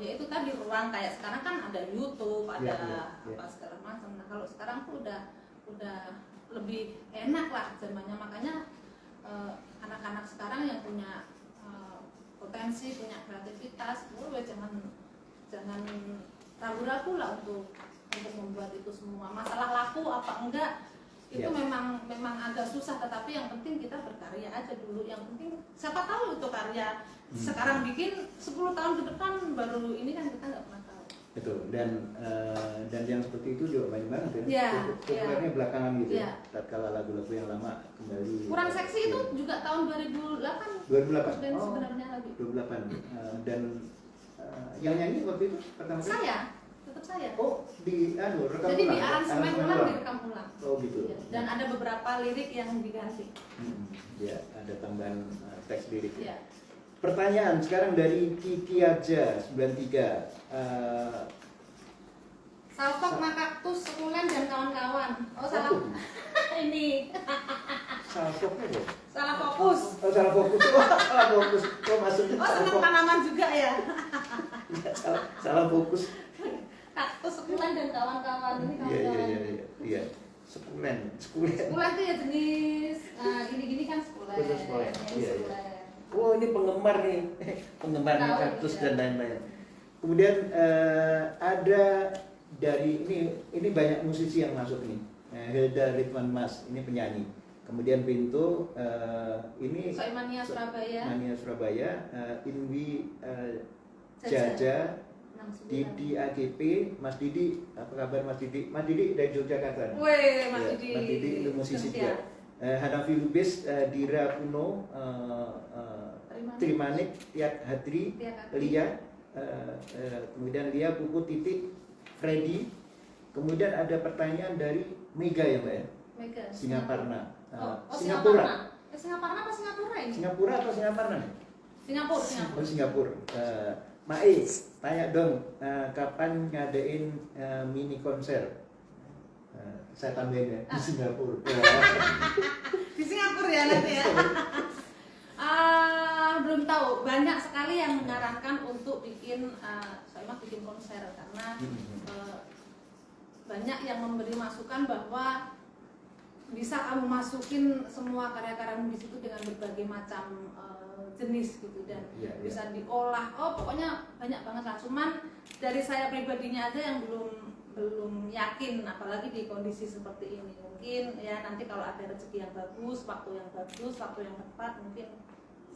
ya itu tadi ruang kayak sekarang kan ada YouTube, ada apa segala macam. Nah, kalau sekarang tuh udah lebih enak lah zamannya. Makanya anak-anak sekarang yang punya potensi, punya kreativitas, jangan ragu-ragu lah untuk membuat itu semua. Masalah laku apa enggak itu Ya. memang agak susah, tetapi yang penting kita berkarya aja dulu. Yang penting siapa tahu itu karya sekarang bikin 10 tahun ke depan baru ini kan kita nggak pernah tahu. Betul, dan yang seperti itu juga banyak banget ya. Iya, Populernya belakangan gitu Iya. ya. Tatkala lagu-lagu yang lama kembali. Kurang seksi itu ya. juga tahun 2008. 2008. Dan Oh, sebenarnya lagi. 28. Dan yang nyanyi waktu itu pertama kali? Saya, tetap saya. Oh, rekam Jadi ulang. di aransemen ulang, direkam ulang. Oh gitu. Ya, dan ada beberapa lirik yang diganti. Ya, ada tambahan teks lirik. Ya. Pertanyaan sekarang dari Kiki Aja 93. Salfok, Makaktus, Sekulen dan kawan-kawan. Oh salah. Ini Salfoknya kok? salah fokus. Oh, salah fokus. Oh, salah fokus. Oh, maksudnya Oh seneng tanaman juga ya. Ya, salah fokus. Kaktus, Sekulen dan kawan-kawan. Ini Iya, kawan-kawan. iya. Sekulen. Sekulen itu ya jenis gini-gini kan sekulen. Betul, sekulen. Ini Iya, iya. sekulen. Oh, ini penggemar nih. Penggemar Tahu, kaktus iya. dan lain-lain. Kemudian ada dari ini banyak musisi yang masuk nih. Hilda Ridwan Mas, ini penyanyi. Kemudian Pintu ini Soimania Surabaya. Mania Surabaya, Inwi Jaja. Jaja, 69. Didi AGP, Mas Didi, apa kabar Mas Didi? Mas Didi dari Yogyakarta. Weh, Mas Ya, Didi. Mas Didi itu musisi Setia. juga. Hanafi Lubis, Dira Kuno, Trimanik, Tiat Hadri, Tiat Hadri. Lia, kemudian Lia, Pupu, Titik, Freddy. Kemudian ada pertanyaan dari Mega ya Mbak ya? Mega. Singaparna. Singapura. Singapura apa Singapura ini? Singapura atau Singaparna nih? Singapura. Oh, Singapura. Mae, tanya dong, kapan ngadain mini konser? Saya tambahin ya, di Singapura. Di Singapura ya nanti ya. Belum tahu. Banyak sekali yang menyarankan untuk bikin bikin konser karena banyak yang memberi masukan bahwa bisa kamu masukin semua karya-karyamu di situ dengan berbagai macam jenis gitu dan bisa diolah. Oh pokoknya banyak banget lah. Cuman dari saya pribadinya aja yang belum yakin, apalagi di kondisi seperti ini. Mungkin ya nanti kalau ada rezeki yang bagus, waktu yang bagus, waktu yang tepat, mungkin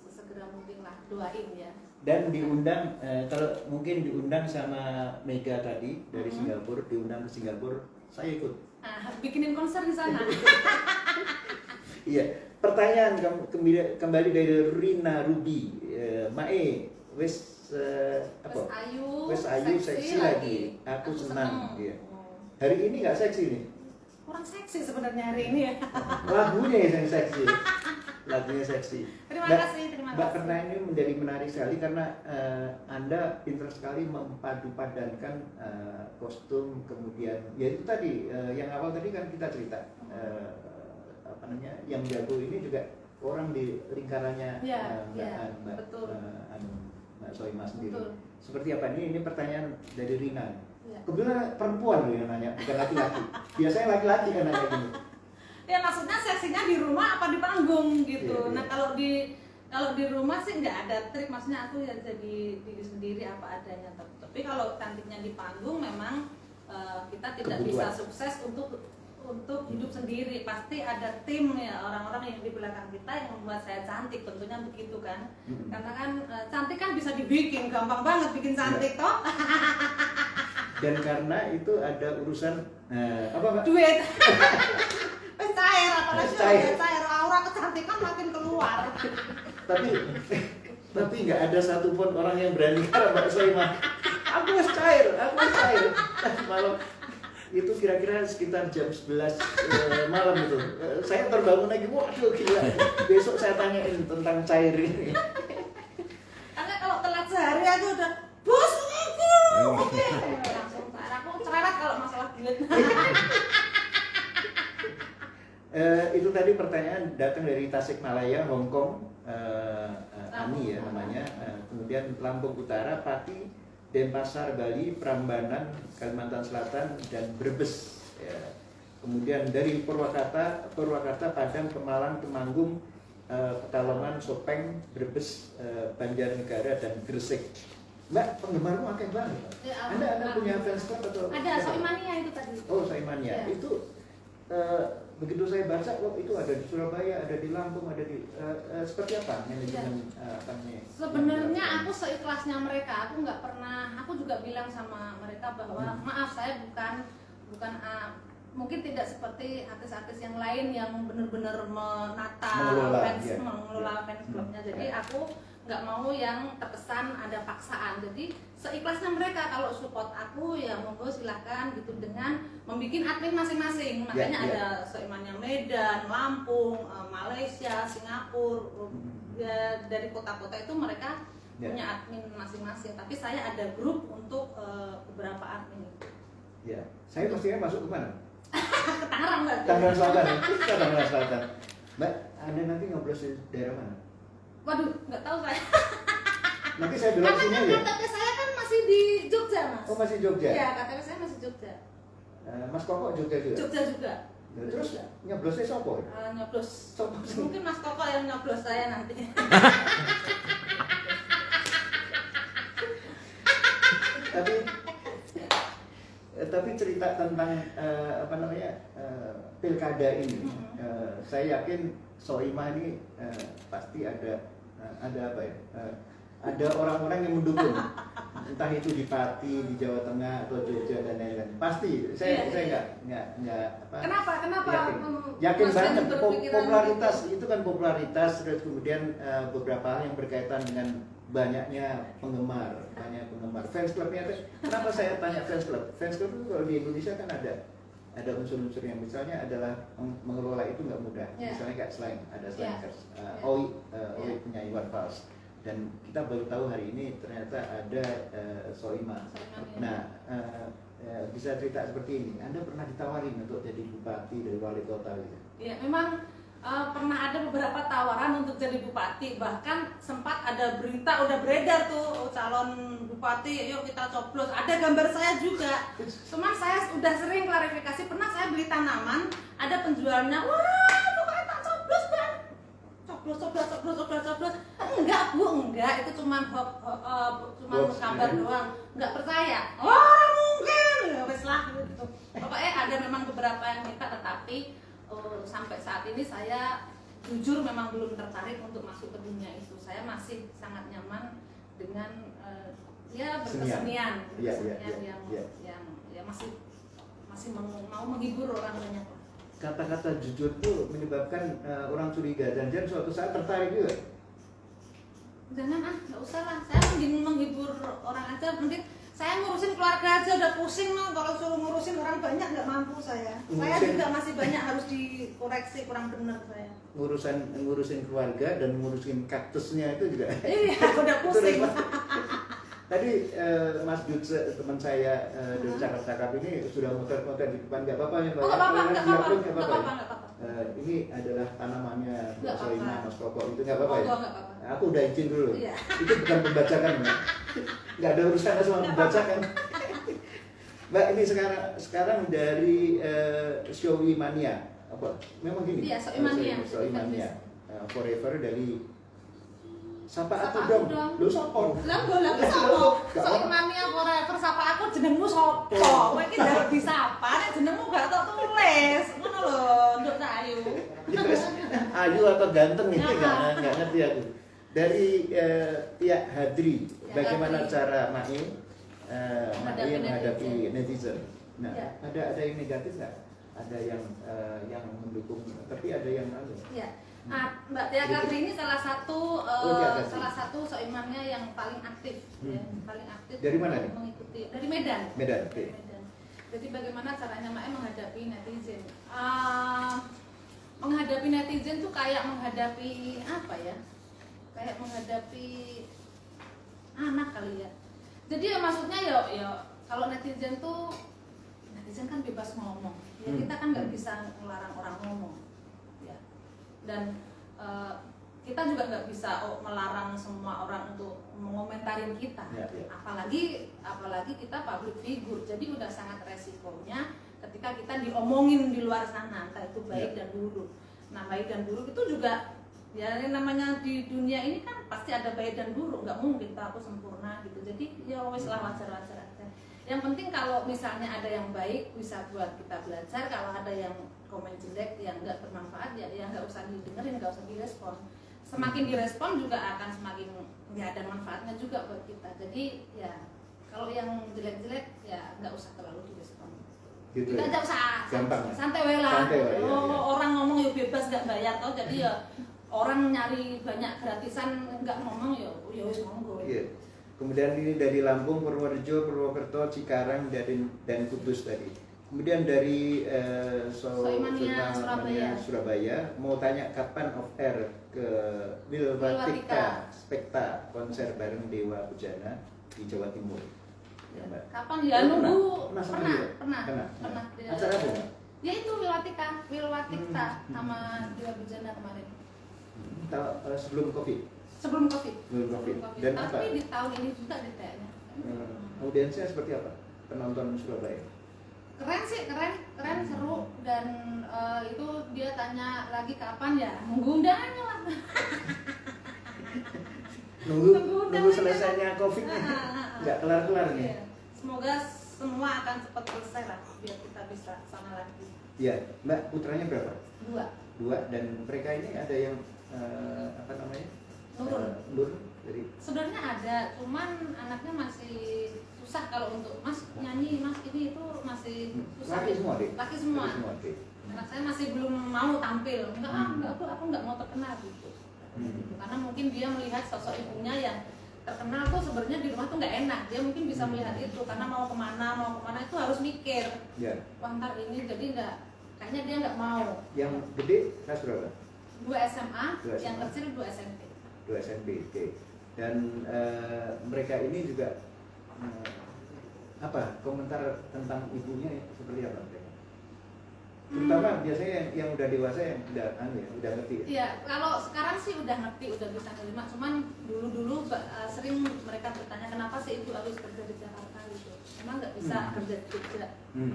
sesegera mungkin lah, doain ya. Dan diundang, kalau mungkin diundang sama Mega tadi dari Singapura, diundang ke Singapura, saya ikut. Bikinin konser di sana. Iya. Pertanyaan kembali dari Rina Ruby, Mae, wes Wes ayu seksi lagi. Aku senang. Iya. Hari ini nggak seksi nih. Kurang seksi sebenarnya hari ini ya. Lagunya yang seksi. Lagunya seksi. Terima kasih. Mbak Perna ini menjadi menarik sekali karena Anda pintar sekali mempadu-padankan kostum, kemudian ya itu tadi yang awal tadi kan kita cerita yang jago ini juga orang di lingkarannya Mbak Soima sendiri. Betul. Seperti apa ini pertanyaan dari Rina. Ya. Kebetulan perempuan loh yang nanya, bukan laki-laki. Biasanya laki-laki kan nanya gini. Ya maksudnya seksinya di rumah apa di panggung gitu. Iya. Nah kalau di rumah sih nggak ada trik, maksudnya aku ya jadi diri sendiri apa adanya. Tapi kalau cantiknya di panggung memang kita tidak bisa sukses untuk hidup sendiri. Pasti ada tim ya, orang-orang yang di belakang kita yang membuat saya cantik, tentunya begitu kan. Karena kan cantik kan bisa dibikin, gampang banget bikin cantik toh. Dan karena itu ada urusan apa Mbak? Duit. Cair, apalagi Cair. cair, aura kecantikan makin keluar. tapi nggak ada satupun orang yang berani karena Mbak Soima. Aku harus cair. Malam itu kira-kira sekitar jam 11 malam itu. Saya terbangun lagi, waduh gila. Besok saya tanyain tentang cair ini. Karena kalau telat sehari aja udah bos aku. Oke, langsung cair. Aku cerewet kalau masalah duit. Itu tadi pertanyaan datang dari Tasikmalaya, Hong Kong, Ani ya namanya. Kemudian Lampung Utara, Pati, Denpasar, Bali, Prambanan, Kalimantan Selatan, dan Brebes. Ya. Kemudian dari Purwakarta, Padang, Pemalang, Temanggung, Pekalongan, Sopeng, Brebes, Banjarnegara, dan Gresik. Mbak, penggemarmu akeh banget. Ya, Anda punya fans club atau? Ada Soimania itu tadi. Oh, Soimania. Ya. Itu begitu saya baca, oh itu ada di Surabaya, ada di Lampung, ada di seperti apa manajemen namanya? Sebenarnya aku seikhlasnya mereka, aku nggak pernah, aku juga bilang sama mereka bahwa maaf saya bukan mungkin tidak seperti artis-artis yang lain yang benar-benar mengelola fans clubnya. Jadi aku nggak mau yang terkesan ada paksaan. Jadi seikhlasnya mereka, kalau support aku ya monggo silahkan gitu, dengan membuat admin masing-masing. Makanya ada Soimannya Medan, Lampung, Malaysia, Singapura. Ya, dari kota-kota itu mereka punya admin masing-masing. Tapi saya ada grup untuk beberapa admin itu. Ya, saya pastinya masuk ke mana? Ke Tangerang Mbak. Tangerang Selatan. Tangerang Selatan. Mbak, Anda nanti ngobrol di daerah mana? Waduh, nggak tahu saya. Nanti saya bilang sini ya. KTP saya kan masih di Jogja, Mas. Oh, masih Jogja? Iya, KTP saya masih Jogja. Mas Koko Jogja juga? Jogja juga. Nah, terus nyoblosnya siapa? Nyoblos. Sopo? Mungkin Mas Koko yang nyoblos saya nanti. Tapi cerita tentang pilkada ini, saya yakin Soimah ini pasti ada apa ya? Ada orang-orang yang mendukung, entah itu di Pati, di Jawa Tengah atau Jogja dan lain-lain. Pasti, saya nggak apa. Kenapa? Yakin Mas banget. Ren berpikiran Popularitas gitu? itu kan popularitas, terus kemudian beberapa hal yang berkaitan dengan banyaknya penggemar. Fans clubnya, kenapa saya tanya fans club? Fans club itu kalau di Indonesia kan ada unsur-unsur yang misalnya adalah mengelola itu nggak mudah. Misalnya kayak Slang, ada Slangers, Oi punya Iwan Fals. Dan kita baru tahu hari ini ternyata ada Soimah. Nah, bisa cerita seperti ini. Anda pernah ditawarin untuk jadi bupati dari wali kota gitu? Ya, memang pernah ada beberapa tawaran untuk jadi bupati. Bahkan sempat ada berita udah beredar tuh, calon bupati, yuk kita coblos. Ada gambar saya juga. Cuman saya udah sering klarifikasi. Pernah saya beli tanaman, ada penjualnya, wah pokoknya tak coblos Bang. Coblos. Enggak Bu, enggak, itu cuma gambar doang. Enggak percaya. Wah mungkin, ya wes lah gitu. Pokoknya ada memang beberapa yang minta, tetapi sampai saat ini saya jujur memang belum tertarik untuk masuk ke dunia itu. Saya masih sangat nyaman dengan berkesenian yang masih mau menghibur orang banyak. Kata-kata jujur itu menyebabkan orang curiga dan suatu saat tertarik juga. Jangan nggak usah lah. Saya mending menghibur orang aja, mending saya ngurusin keluarga aja udah pusing mah. Kalau suruh ngurusin orang banyak nggak mampu saya. Saya juga masih banyak harus dikoreksi, kurang benar saya. Ngurusin keluarga dan ngurusin kaktusnya itu juga. Iya, udah pusing. Tadi Mas Jud, teman saya dari cakap-cakap ini sudah muter-muter di depan, nggak apa-apa ya Mbak? Nggak apa-apa. Ini adalah tanamannya Mbak Soimah, Mas Koko, itu nggak apa-apa ya? Nggak apa-apa. Aku udah izin dulu. Iya. Itu bukan pembacakan Mbak. Nggak ada urusannya sama pembacakan. Mbak, ini sekarang dari Showy Mania. Apa? Memang gini? Iya, Showy Mania. Forever dari Sapa aku dong. Lu sopo? Lah sopo? Soimania Forever sapa aku, jenengmu sopo? Kowe iki njaluk disapa, nek jenengmu gak tok tulis. Ngono lho, nduk Ayu. Ayu atau ganteng ini enggak ngerti aku. Dari pihak Hadri, bagaimana cara Mai menghadapi netizen? Nah, ada yang negatif nggak? Ada yang mendukung, tapi ada yang lain. Iya. Mbak Tia Kadri ini salah satu Soimannya yang paling aktif, paling aktif. Dari mana nih? Mengikuti dari Medan. Medan, oke. Medan. Jadi bagaimana caranya Mae menghadapi netizen? Menghadapi netizen tuh kayak menghadapi apa ya? Kayak menghadapi anak kali ya. Jadi ya maksudnya ya kalau netizen kan bebas ngomong. Ya kita kan nggak bisa melarang orang ngomong. Dan kita juga nggak bisa melarang semua orang untuk mengomentarin kita, apalagi kita public figure, jadi udah sangat resikonya ketika kita diomongin di luar sana, entah itu baik dan buruk. Nah baik dan buruk itu juga ya namanya di dunia ini kan pasti ada baik dan buruk, nggak mungkin aku sempurna gitu. Jadi ya wes lah wajar aja. Yang penting kalau misalnya ada yang baik bisa buat kita belajar, kalau ada yang komen jelek yang nggak bermanfaat ya nggak usah didengerin, nggak usah direspon. Semakin direspon juga akan semakin nggak ada manfaatnya juga buat kita. Jadi ya kalau yang jelek-jelek ya nggak usah terlalu direspon. Gitu Kita ya? nggak usah Gampang ya? santai we lah. Santai we, iya. Orang ngomong ya bebas nggak bayar toh, jadi ya orang nyari banyak gratisan nggak ngomong ya wis monggo. Iya. Kemudian ini dari Lampung, Purworejo, Purwokerto, Cikarang, dan Kudus tadi. Kemudian dari Soimania, Surabaya mau tanya kapan off air ke Wilwatika Spekta konser bareng Dewa Bujana di Jawa Timur. Ya, Mbak. Kapan ya? Nunggu. Pernah. Acara apa, Mbak? Ya itu Wilwatika sama Dewa Bujana kemarin. Sebelum Covid. Sebelum Covid. Dan tapi apa? di tahun ini juga deh kayaknya. Audiensnya seperti apa? Penonton Surabaya. Keren sih, keren seru, dan itu dia tanya lagi kapan ya, nunggu undangannya lah. nunggu selesainya Covid nih. Nggak kelar-kelar nih. Iya. Semoga semua akan cepat selesai lah biar kita bisa sana lagi. Iya, Mbak, putranya berapa? 2. Dan mereka ini ada yang apa namanya? Nur. Jadi Sebenarnya ada, cuman anaknya masih susah kalau untuk Mas nyanyi, Mas ini itu masih susah. Laki semua deh. Laki semua. Deh. Anak saya masih belum mau tampil. Enggak, aku nggak mau terkenal gitu. Karena mungkin dia melihat sosok ibunya yang terkenal tuh sebenarnya di rumah tuh nggak enak. Dia mungkin bisa melihat itu karena mau kemana itu harus mikir. Ya. Wah, ntar ini jadi nggak, kayaknya dia nggak mau. Yang gede kelas berapa? 2 SMA, yang kecil 2 SMP. 2 SMP, oke. Dan mereka ini juga apa komentar tentang ibunya seperti apa mereka? Terutama biasanya yang udah dewasa yang udah ngerti. Iya, kalau sekarang sih udah ngerti, udah bisa nerima. Cuman dulu sering mereka bertanya kenapa sih ibu harus kerja di Jakarta gitu. Emang nggak bisa kerja di Jogja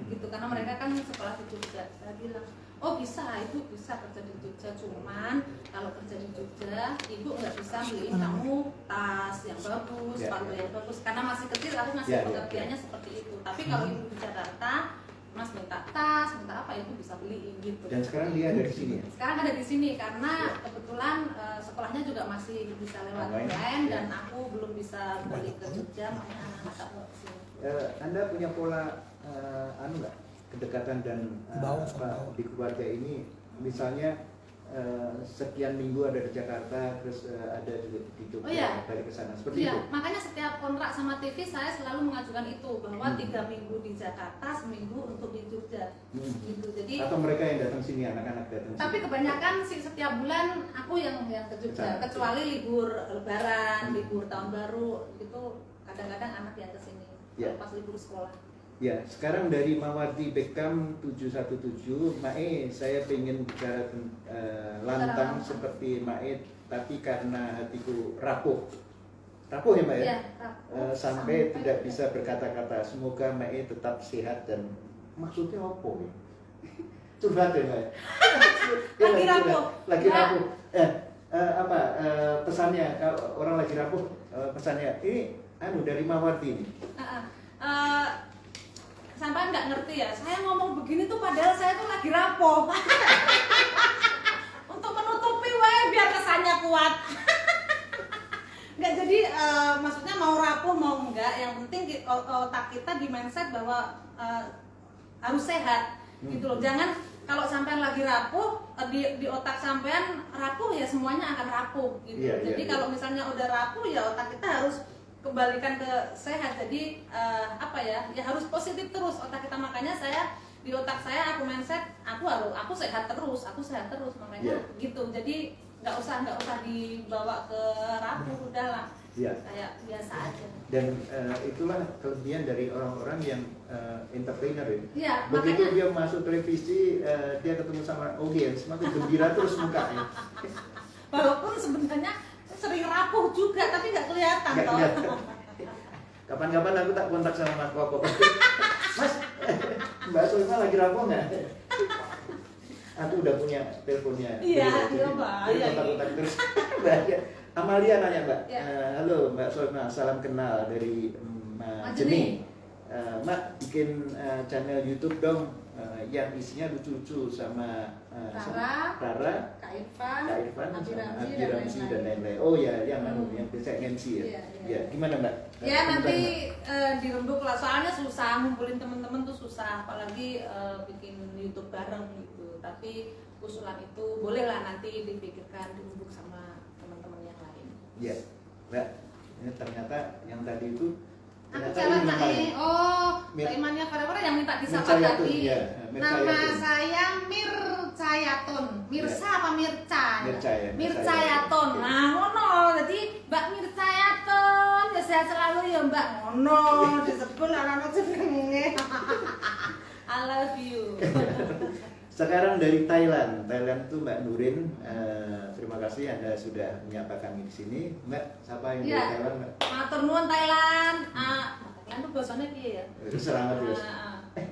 gitu, karena mereka kan sekolah di Jogja. Saya bilang, oh bisa, ibu bisa kerja di Jogja. Cuman kalau kerja di Jogja, ibu nggak bisa beliin kamu tas yang bagus, sepatu yang bagus. Karena masih kecil, aku masih pengertiannya seperti itu. Tapi kalau ibu di Jakarta, Mas minta tas, minta apa, ibu bisa beliin gitu. Dan sekarang dia ada di sini ya? Sekarang ada di sini karena kebetulan sekolahnya juga masih bisa lewat online dan aku belum bisa balik ke Jogja, makanya anak-anak tak bawa ke sini. Anda punya pola nggak kedekatan dan di keluarga ini, misalnya sekian minggu ada di Jakarta, terus ada di Jogja, balik ke sana, seperti itu? Makanya setiap kontrak sama TV saya selalu mengajukan itu, bahwa 3 minggu di Jakarta, seminggu untuk di Jogja gitu. Jadi, atau mereka yang datang sini, anak-anak datang sini? tapi kebanyakan sih setiap bulan aku yang ke Jogja, kecuali libur Lebaran, libur Tahun Baru gitu, kadang-kadang anak yang kesini pas libur sekolah. Ya, sekarang dari Mawardi Beckham 717, Mae, saya pengen bicara lantang seperti Mae, tapi karena hatiku rapuh ya Mbak ya? Sampai tidak bisa berkata-kata. Semoga Mae tetap sehat dan maksudnya apa ya? Curhat ya Mbak? Lagi rapuh. Pesannya, kalau orang lagi rapuh, pesannya ini dari Mawardi ini. Sampai nggak ngerti ya, saya ngomong begini tuh padahal saya tuh lagi rapuh. Untuk menutupi biar kesannya kuat. Nggak, jadi maksudnya mau rapuh mau enggak, yang penting otak kita di mindset bahwa harus sehat gitu loh. Jangan kalau sampean lagi rapuh, di otak sampean rapuh ya semuanya akan rapuh gitu. Jadi kalau misalnya udah rapuh ya otak kita harus kembalikan ke sehat. Jadi ya harus positif terus otak kita. Makanya saya di otak saya aku mindset aku sehat terus makanya gitu. Jadi nggak usah dibawa ke rapuh, udahlah kayak biasa aja. Dan itulah kelebihan dari orang-orang yang entrepreneur ini. Makanya, Begitu dia masuk televisi, dia ketemu sama audiens, makin gembira terus mukanya. Walaupun sebenarnya sering rapuh juga, tapi nggak kelihatan toh. Kapan-kapan aku tak kontak sama Mas Koko. Mas, Mbak Soima lagi rapuh nggak? Aku udah punya teleponnya. Iya, kontak-kontak terus. Amalia nanya Mbak, halo Mbak Soima, salam kenal dari Mas Jeni. Mbak bikin channel YouTube dong yang isinya lucu-lucu sama Rara, Kak Irfan, Abi Abi Ramzi dan lain-lain. lain-lain. Oh ya, yang yang biasa MC ya. Iya, iya. Ya, gimana Mbak? Ya nanti dirembuk lah, soalnya susah ngumpulin temen-temen tuh susah, apalagi bikin YouTube bareng gitu. Tapi usulan itu bolehlah nanti dipikirkan, dirembuk sama teman-teman yang lain. Iya, Mbak. Ini ternyata yang tadi itu Aku ternyata jalan ini Kak namanya. Kak Imannya pada yang minta disapa Mircayatun, tadi. ya, Mircayatun. Nama saya Mircayatun. Mirsa apa Mirca? Mirca ya, Mircayatun. Mircayatun. Nah, ngono. Jadi Mbak Mircayatun. Ya sehat selalu ya Mbak. Ngono. Disebut anak-anak jenenge. I love you. Sekarang dari Thailand itu Mbak Nurin. Terima kasih Anda sudah menyapa kami di sini. Mbak, siapa yang dari Ya. Thailand Mbak? Matur nuwun Thailand. Thailand tuh bahasanya piye ya? Selamat ya.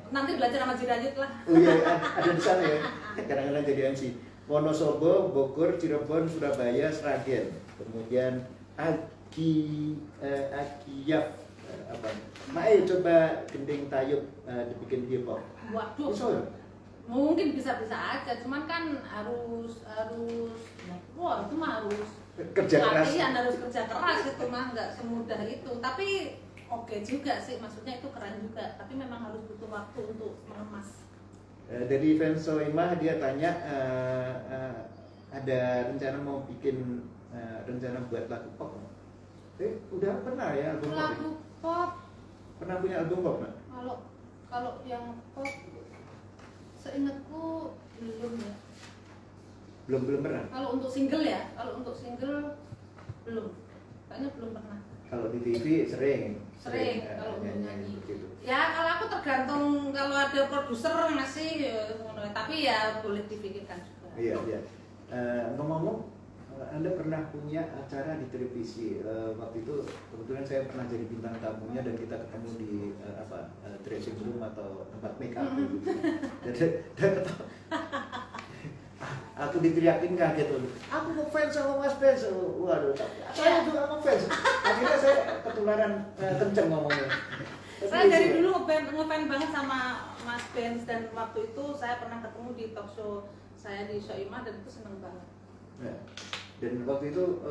Nanti belajar sama Jirayut lah. Oh iya, ada di sana ya. Kadang-kadang jadi MC. Wonosobo, Bogor, Cirebon, Surabaya, Sragen. Kemudian Agiyaf apa? Mae coba gending tayub dibikin hip hop. Waduh. Bisa ya? Mungkin bisa-bisa aja, cuman kan harus wah itu mah harus Kerja keras. latihan, harus kerja keras, itu mah nggak semudah itu. Tapi oke juga sih, maksudnya itu keren juga, tapi memang harus butuh waktu untuk mengemas. Dari fans Soimah dia tanya ada rencana mau bikin rencana buat lagu pop. Udah pernah ya album pop? Lagu pop, Pernah punya album pop nggak? kalau yang pop seingatku belum ya. Belum pernah. Kalau untuk single ya, belum. Kayaknya belum pernah. Kalau di TV sering. Kalau nyanyi. begitu. Ya kalau aku tergantung, kalau ada produser masih tapi ya boleh dipikirkan juga. Iya. Ngomong-ngomong, Anda pernah punya acara di televisi. Waktu itu kebetulan saya pernah jadi bintang tamunya dan kita ketemu di dressing room atau tempat make up gitu. Dan aku diteriakin kaget tuh. Aku ngefans sama Mas Benz. Waduh, saya juga ngefans. Akhirnya saya ketularan kenceng ngomongnya. Saya dari dulu ngefans banget sama Mas Benz, dan waktu itu saya pernah ketemu di talk show saya di Soimah dan itu seneng banget. Ya. Dan waktu itu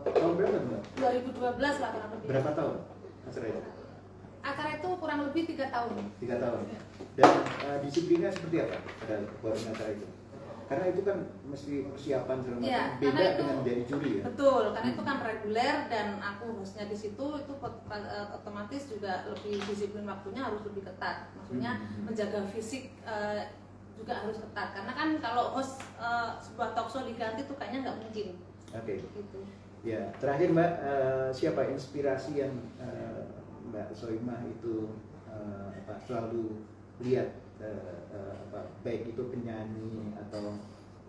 tahun berapa Mbak? 2012 lah kurang lebih. Berapa tahun acara itu? Acara itu kurang lebih 3 tahun. 3 tahun. Dan disiplinnya seperti apa pada buat acara itu? Karena itu kan mesti persiapan segala macam. Iya, Beda karena itu- dengan jadi juri ya. Betul, karena itu kan reguler dan aku hostnya di situ, itu otomatis juga lebih disiplin waktunya harus lebih ketat. Maksudnya menjaga fisik juga harus ketat. Karena kan kalau host sebuah talk show diganti tuh kayaknya nggak mungkin. Oke. Gitu. Ya, terakhir Mbak, siapa inspirasi yang Mbak Soimah itu selalu lihat, baik itu penyanyi atau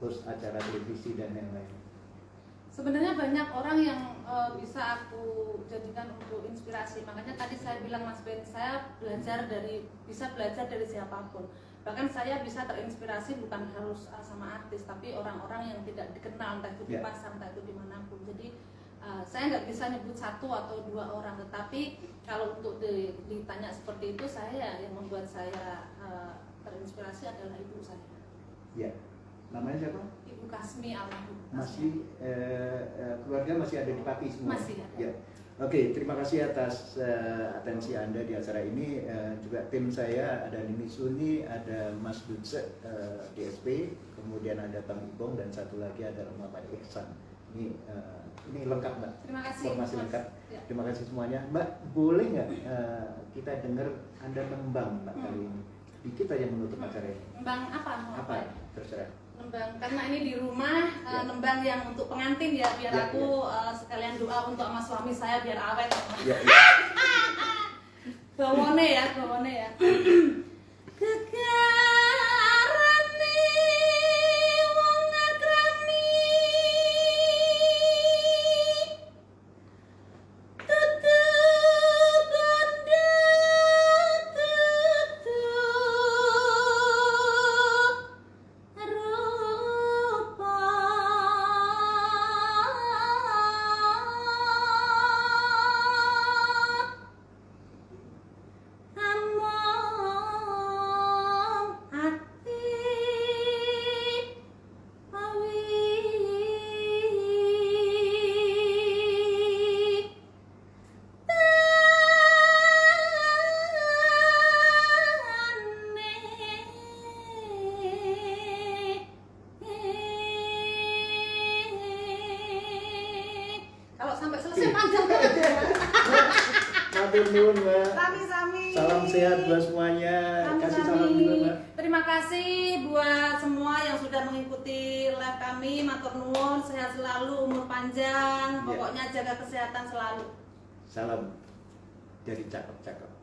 host acara televisi dan yang lain? Sebenarnya banyak orang yang bisa aku jadikan untuk inspirasi. Makanya tadi saya bilang Mas Ben, saya bisa belajar dari siapapun. Bahkan saya bisa terinspirasi bukan harus sama artis, tapi orang-orang yang tidak dikenal, entah itu di pasar, entah itu dimanapun. Jadi saya nggak bisa nyebut 1 atau 2 orang, tetapi kalau untuk ditanya seperti itu, saya yang membuat saya terinspirasi adalah ibu saya. Ya, namanya siapa? Ibu Kasmi almarhum. Masih keluarga masih ada di Pati semua? Masih ada. Ya. Oke, terima kasih atas atensi Anda di acara ini. Juga tim saya ada Nini Suni, ada Mas Dutse DSP, kemudian ada Bang Ibong, dan satu lagi ada Muhammad Ihsan. Ini lengkap Mbak. Terima kasih. Informasi Mas. lengkap. Ya. Terima kasih semuanya. Mbak, boleh nggak kita dengar Anda nembang Mbak kali ini? Dikit aja menutup acara ini. Nembang apa? Mau Apa? Terserah. Nembang, karena ini di rumah, nembang yang untuk pengantin ya, biar Ya, aku sekalian doa untuk sama suami saya biar awet. Ya, Bawone ya. Kekarane wong ngagrami tutu gonda tutu rupa Saya panjang banget ya. Matur nuwun, Mbak. Sami-sami. Salam sehat buat semuanya. Kasih salam juga, Mbak. Terima kasih buat semua yang sudah mengikuti live kami. Matur nuwun, sehat selalu, umur panjang. Ya. Pokoknya jaga kesehatan selalu. Salam dari cakep-cakep.